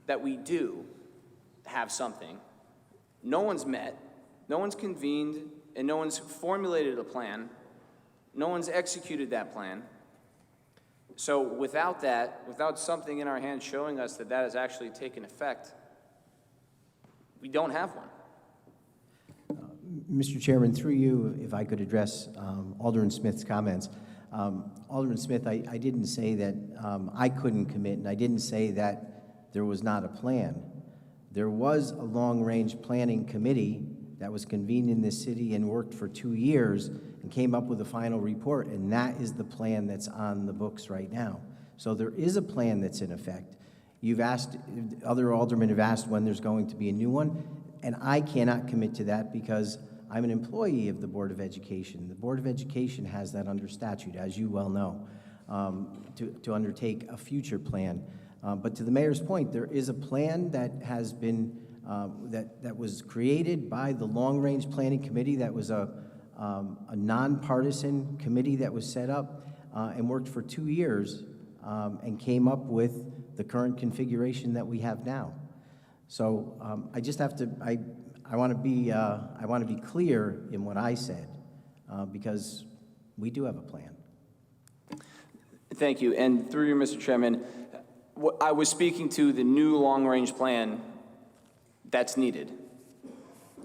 do have something, no one's met, no one's convened, and no one's formulated a plan, no one's executed that plan. So without that, without something in our hands showing us that that has actually taken effect, we don't have one. Mr. Chairman, through you, if I could address Alderman Smith's comments. Alderman Smith, I didn't say that I couldn't commit, and I didn't say that there was not a plan. There was a long-range planning committee that was convened in this city and worked for 2 years and came up with a final report, and that is the plan that's on the books right now. So there is a plan that's in effect. You've asked, other aldermen have asked when there's going to be a new one, and I cannot commit to that because I'm an employee of the Board of Education. The Board of Education has that under statute, as you well know, to undertake a future plan. But to the mayor's point, there is a plan that has been, that was created by the Long Range Planning Committee. That was a nonpartisan committee that was set up and worked for 2 years and came up with the current configuration that we have now. So I just have to, I want to be clear in what I said because we do have a plan. Thank you. And through you, Mr. Chairman, I was speaking to the new long-range plan that's needed.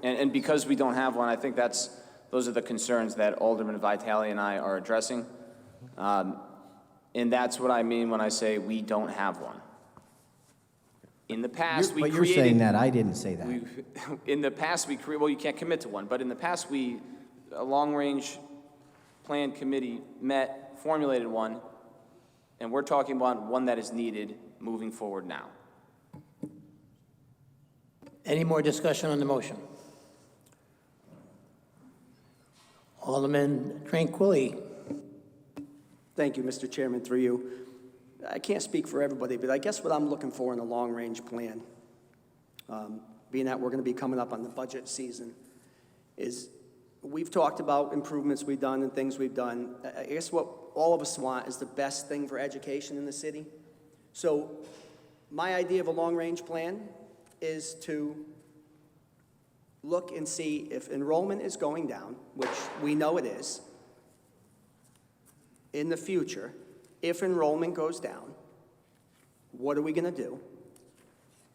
And because we don't have one, I think those are the concerns that Alderman Vitale and I are addressing. And that's what I mean when I say we don't have one. In the past, we created... But you're saying that. I didn't say that. In the past, we created... Well, you can't commit to one. But in the past, a long-range plan committee met, formulated one, and we're talking about one that is needed moving forward now. Any more discussion on the motion? Alderman Tranquilli. Thank you, Mr. Chairman, through you. I can't speak for everybody, but I guess what I'm looking for in a long-range plan, being that we're going to be coming up on the budget season, is we've talked about improvements we've done and things we've done. I guess what all of us want is the best thing for education in the city. So my idea of a long-range plan is to look and see if enrollment is going down, which we know it is, in the future. If enrollment goes down, what are we going to do?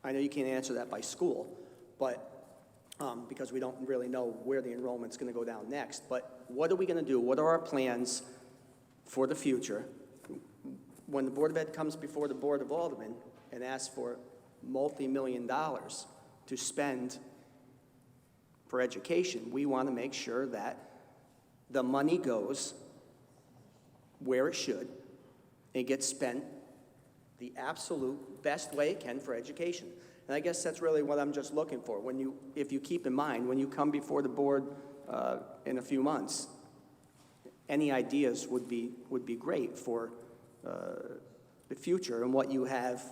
I know you can't answer that by school, but because we don't really know where the enrollment's going to go down next. But what are we going to do? What are our plans for the future? When the Board of Ed comes before the Board of Aldermen and asks for multi-million dollars to spend for education, we want to make sure that the money goes where it should and gets spent the absolute best way it can for education. And I guess that's really what I'm just looking for. If you keep in mind, when you come before the board in a few months, any ideas would be great for the future and what you have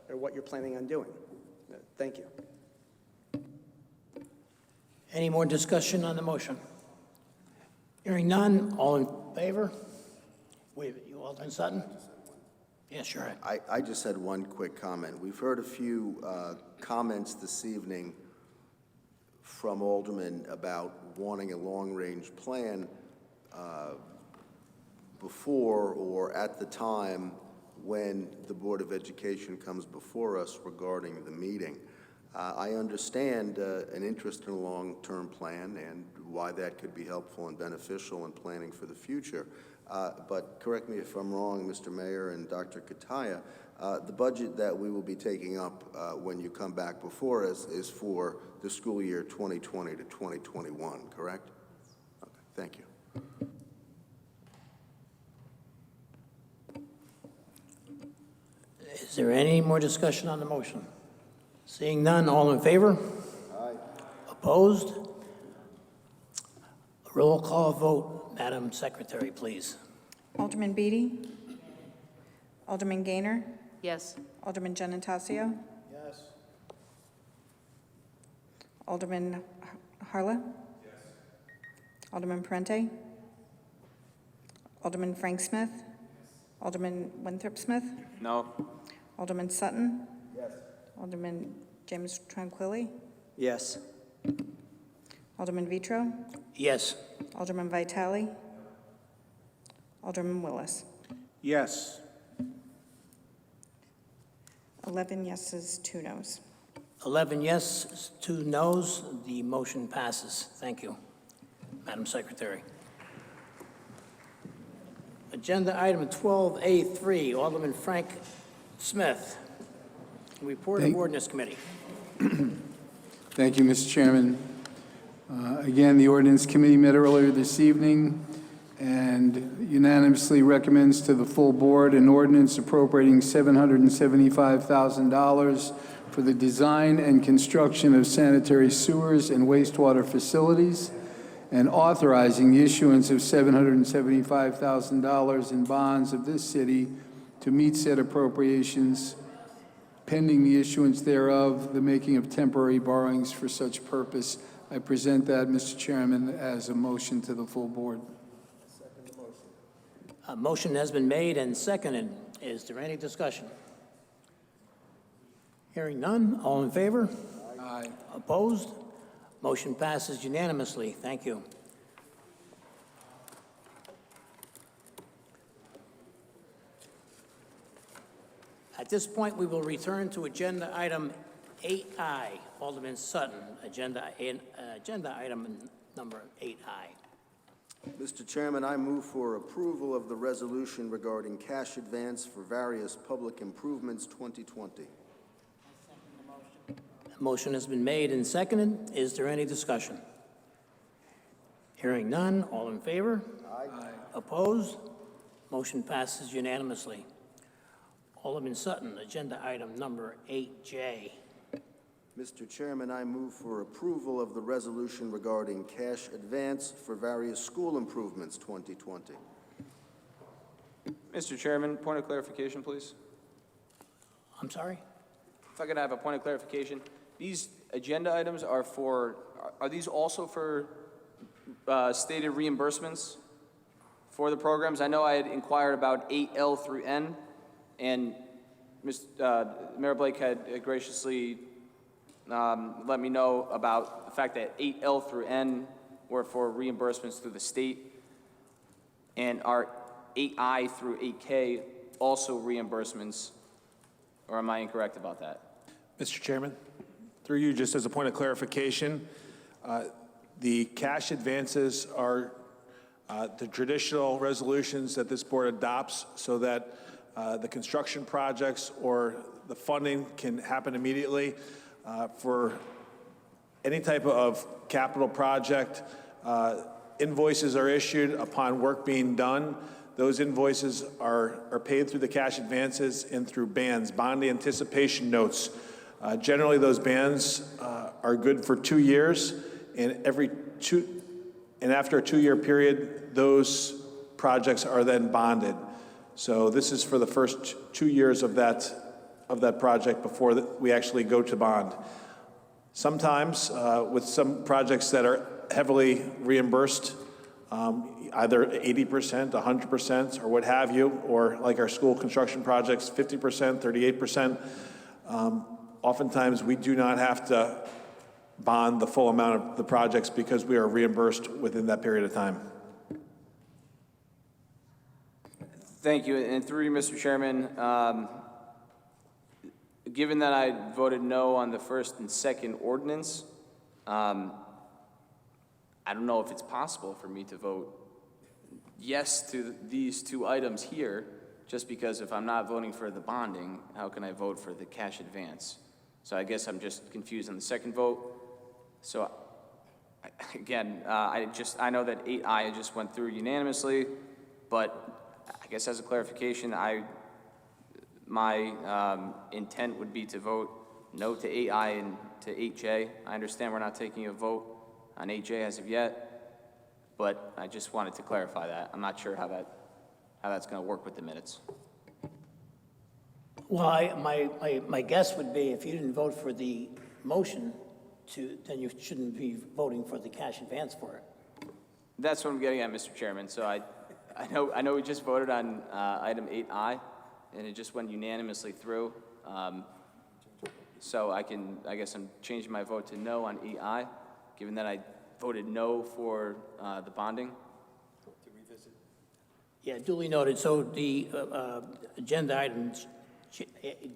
or what you're planning on doing. Thank you. Any more discussion on the motion? Hearing none, all in favor? Wait, you, Alderman Sutton? Yeah, sure. I just had one quick comment. We've heard a few comments this evening from aldermen about wanting a long-range plan before or at the time when the Board of Education comes before us regarding the meeting. I understand an interest in a long-term plan and why that could be helpful and beneficial in planning for the future. But correct me if I'm wrong, Mr. Mayor and Dr. Kataya, the budget that we will be taking up when you come back before us is for the school year 2020 to 2021, correct? Okay, thank you. Is there any more discussion on the motion? Seeing none, all in favor? Aye. Opposed? Roll call vote, Madam Secretary, please. Alderman Beatty? Alderman Gaynor? Yes. Alderman Gennatasio? Yes. Alderman Harla? Yes. Alderman Parente? Alderman Frank Smith? Alderman Winthrop Smith? No. Alderman Sutton? Yes. Alderman James Tranquilli? Yes. Alderman Vitro? Yes. Alderman Vitale? Alderman Willis? Yes. 11 yeses, 2 noes. 11 yes, 2 noes. The motion passes. Thank you, Madam Secretary. Agenda item 12A3, Alderman Frank Smith. Report of Ordinance Committee. Thank you, Mr. Chairman. Again, the Ordinance Committee met earlier this evening and unanimously recommends to the full board an ordinance appropriating $775,000 for the design and construction of sanitary sewers and wastewater facilities, and authorizing the issuance of $775,000 in bonds of this city to meet said appropriations, pending the issuance thereof, the making of temporary borrowings for such purpose. I present that, Mr. Chairman, as a motion to the full board. A motion has been made and seconded. Is there any discussion? Hearing none, all in favor? Aye. Opposed? Motion passes unanimously. Thank you. At this point, we will return to agenda item 8I, Alderman Sutton, agenda item number 8I. Mr. Chairman, I move for approval of the resolution regarding cash advance for various public improvements 2020. A motion has been made and seconded. Is there any discussion? Hearing none, all in favor? Aye. Opposed? Motion passes unanimously. Alderman Sutton, agenda item number 8J. Mr. Chairman, I move for approval of the resolution regarding cash advance for various school improvements 2020. Mr. Chairman, point of clarification, please. I'm sorry? If I could have a point of clarification. These agenda items are are these also for stated reimbursements for the programs? I know I had inquired about 8L through N, and Mayor Blake had graciously let me know about the fact that 8L through N were for reimbursements through the state, and are 8I through 8K also reimbursements, or am I incorrect about that? Mr. Chairman, through you, just as a point of clarification, the cash advances are the traditional resolutions that this board adopts so that the construction projects or the funding can happen immediately. For any type of capital project, invoices are issued upon work being done. Those invoices are paid through the cash advances and through bands, bond anticipation notes. Generally, those bands are good for 2 years, and after a 2-year period, those projects are then bonded. So this is for the first 2 years of that project before we actually go to bond. Sometimes, with some projects that are heavily reimbursed, either 80%, 100%, or what have you, or like our school construction projects, 50%, 38%. Oftentimes, we do not have to bond the full amount of the projects because we are reimbursed within that period of time. Thank you, and through you, Mr. Chairman, given that I voted no on the first and second ordinance, I don't know if it's possible for me to vote yes to these 2 items here, just because if I'm not voting for the bonding, how can I vote for the cash advance? So I guess I'm just confused on the second vote. So again, I know that 8I just went through unanimously, but I guess as a clarification, my intent would be to vote no to 8I and to 8J. I understand we're not taking a vote on 8J as of yet, but I just wanted to clarify that. I'm not sure how that's going to work with the minutes. Well, my guess would be if you didn't vote for the motion, then you shouldn't be voting for the cash advance for it. That's what I'm getting at, Mr. Chairman. So I know we just voted on item 8I, and it just went unanimously through. So I guess I'm changing my vote to no on 8I, given that I voted no for the bonding. To revisit. Yeah, duly noted. So the agenda item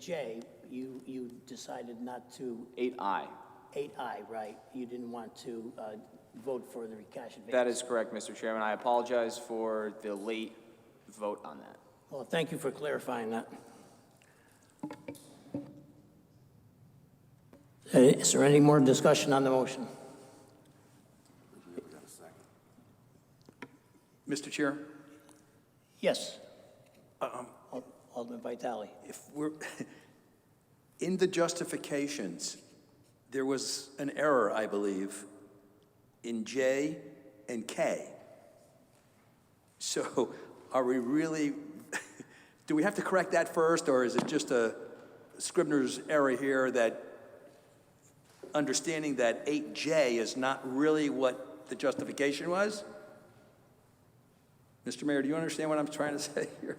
J, you decided not to. 8I. 8I, right. You didn't want to vote for the cash advance. That is correct, Mr. Chairman. I apologize for the late vote on that. Well, thank you for clarifying that. Is there any more discussion on the motion? Mr. Chair? Yes. Alderman Vitale. If we're, in the justifications, there was an error, I believe, in J and K. So are we really, do we have to correct that first, or is it just a Scribner's error here that understanding that 8J is not really what the justification was? Mr. Mayor, do you understand what I'm trying to say here?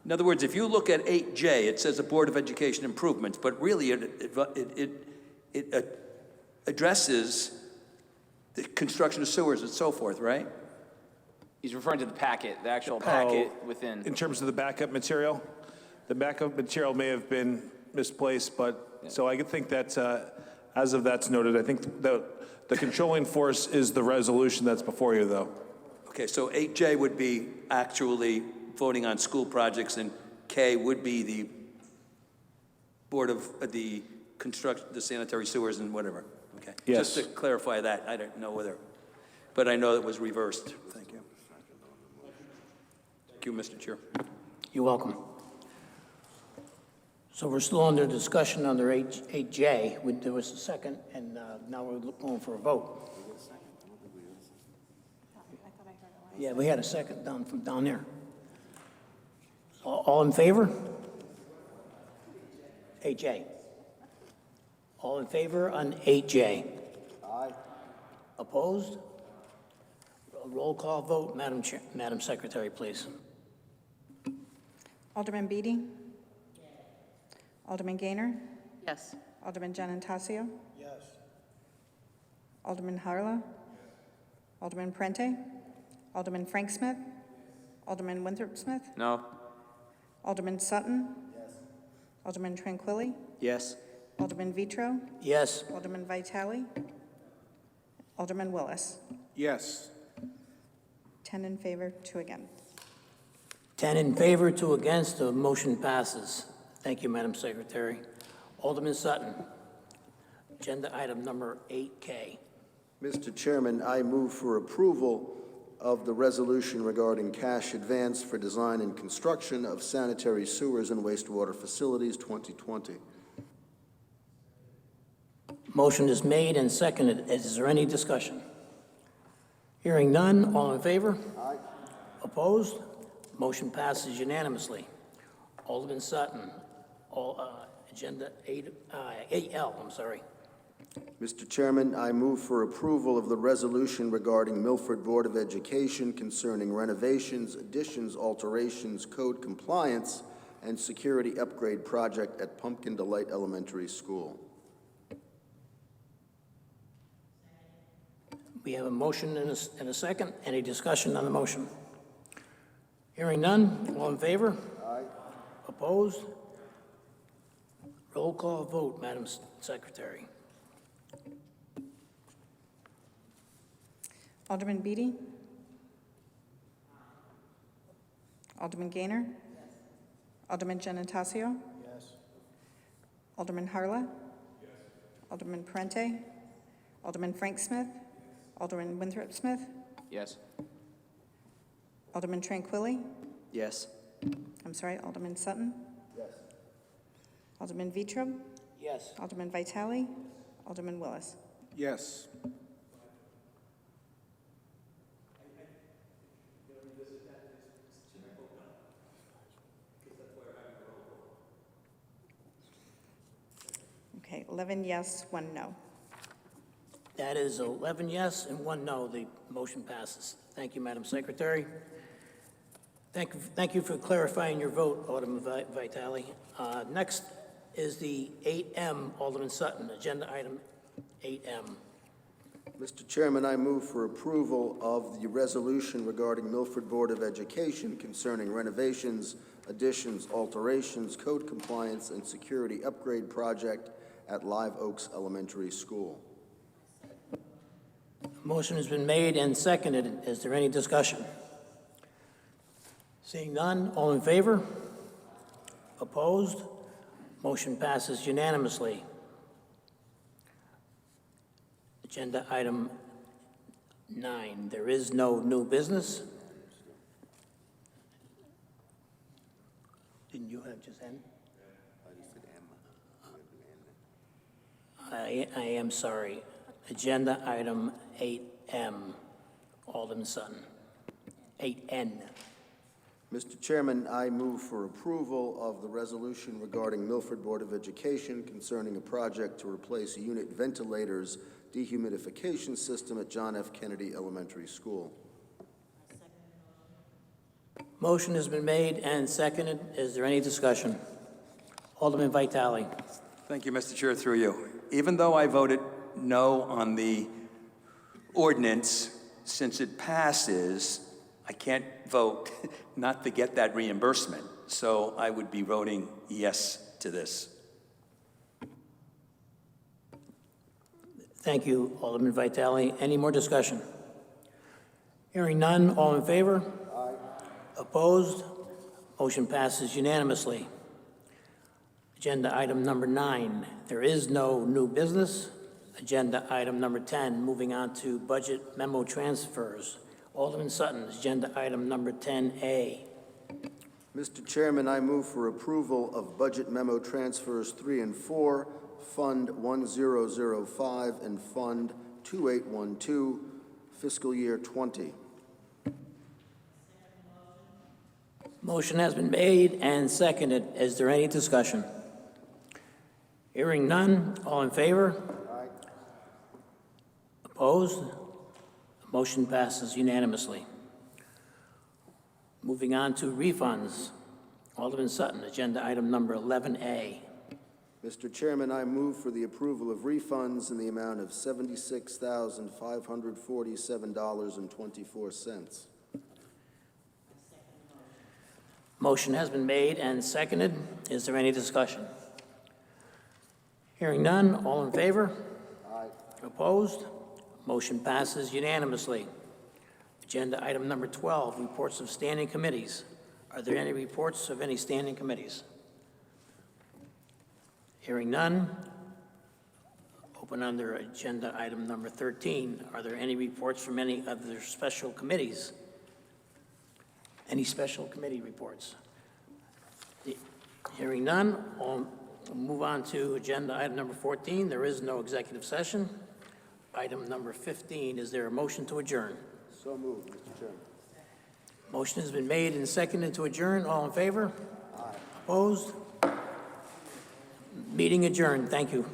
In other words, if you look at 8J, it says the Board of Education Improvements, but really it addresses the construction of sewers and so forth, right? He's referring to the packet, the actual packet within. In terms of the backup material, the backup material may have been misplaced, but so I think that as of that's noted, I think the controlling force is the resolution that's before you, though. Okay, so 8J would be actually voting on school projects, and K would be the Board of the construction, the sanitary sewers and whatever. Okay. Yes. Just to clarify that, I don't know whether, but I know it was reversed. Thank you. Thank you, Mr. Chair. You're welcome. So we're still under discussion under 8J. There was a second, and now we're going for a vote. Yeah, we had a second from down there. All in favor? 8J. All in favor on 8J? Aye. Opposed? Roll call vote, Madam Secretary, please. Alderman Beatty? Alderman Gaynor? Yes. Alderman Giannatasio? Yes. Alderman Harla? Alderman Prente? Alderman Frank Smith? Alderman Winthrop Smith? No? Alderman Sutton? Alderman Tranquilli? Yes. Alderman Vitro? Yes. Alderman Vitale? Alderman Willis? Yes. 10 in favor, 2 against. 10 in favor, 2 against, the motion passes. Thank you, Madam Secretary. Alderman Sutton, agenda item number 8K. Mr. Chairman, I move for approval of the resolution regarding cash advance for design and construction of sanitary sewers and wastewater facilities 2020. Motion is made and seconded. Is there any discussion? Hearing none, all in favor? Aye. Opposed? Motion passes unanimously. Alderman Sutton, agenda 8L, I'm sorry. Mr. Chairman, I move for approval of the resolution regarding Milford Board of Education concerning renovations, additions, alterations, code compliance, and security upgrade project at Pumpkin Delight Elementary School. We have a motion and a second. Any discussion on the motion? Hearing none, all in favor? Aye. Opposed? Roll call vote, Madam Secretary. Alderman Beatty? Alderman Gaynor? Alderman Giannatasio? Yes. Alderman Harla? Alderman Parente? Alderman Frank Smith? Alderman Winthrop Smith? Yes. Alderman Tranquilli? Yes. I'm sorry, Alderman Sutton? Yes. Alderman Vitro? Yes. Alderman Vitale? Alderman Willis? Yes. Okay, 11 yes, 1 no. That is 11 yes and 1 no. The motion passes. Thank you, Madam Secretary. Thank you for clarifying your vote, Alderman Vitale. Next is the 8M, Alderman Sutton, agenda item 8M. Mr. Chairman, I move for approval of the resolution regarding Milford Board of Education concerning renovations, additions, alterations, code compliance, and security upgrade project at Live Oaks Elementary School. Motion has been made and seconded. Is there any discussion? Seeing none, all in favor? Opposed? Motion passes unanimously. Agenda item 9. There is no new business. Didn't you have just N? I am sorry. Agenda item 8M, Alderman Sutton. 8N. Mr. Chairman, I move for approval of the resolution regarding Milford Board of Education concerning a project to replace unit ventilators dehumidification system at John F. Kennedy Elementary School. Motion has been made and seconded. Is there any discussion? Alderman Vitale. Thank you, Mr. Chair, through you. Even though I voted no on the ordinance, since it passes, I can't vote not to get that reimbursement. So I would be voting yes to this. Thank you, Alderman Vitale. Any more discussion? Hearing none, all in favor? Aye. Opposed? Motion passes unanimously. Agenda item number 9. There is no new business. Agenda item number 10, moving on to budget memo transfers. Alderman Sutton, agenda item number 10A. Mr. Chairman, I move for approval of budget memo transfers 3 and 4, Fund 1005 and Fund 2812, fiscal year 20. Motion has been made and seconded. Is there any discussion? Hearing none, all in favor? Aye. Opposed? Motion passes unanimously. Moving on to refunds. Alderman Sutton, agenda item number 11A. Mr. Chairman, I move for the approval of refunds in the amount of $76,547.24. Motion has been made and seconded. Is there any discussion? Hearing none, all in favor? Aye. Opposed? Motion passes unanimously. Agenda item number 12, reports of standing committees. Are there any reports of any standing committees? Hearing none. Open under agenda item number 13. Are there any reports from any of the special committees? Any special committee reports? Hearing none, we'll move on to agenda item number 14. There is no executive session. Item number 15, is there a motion to adjourn? So moved, Mr. Chairman. Motion has been made and seconded to adjourn. All in favor? Aye. Opposed? Meeting adjourned. Thank you.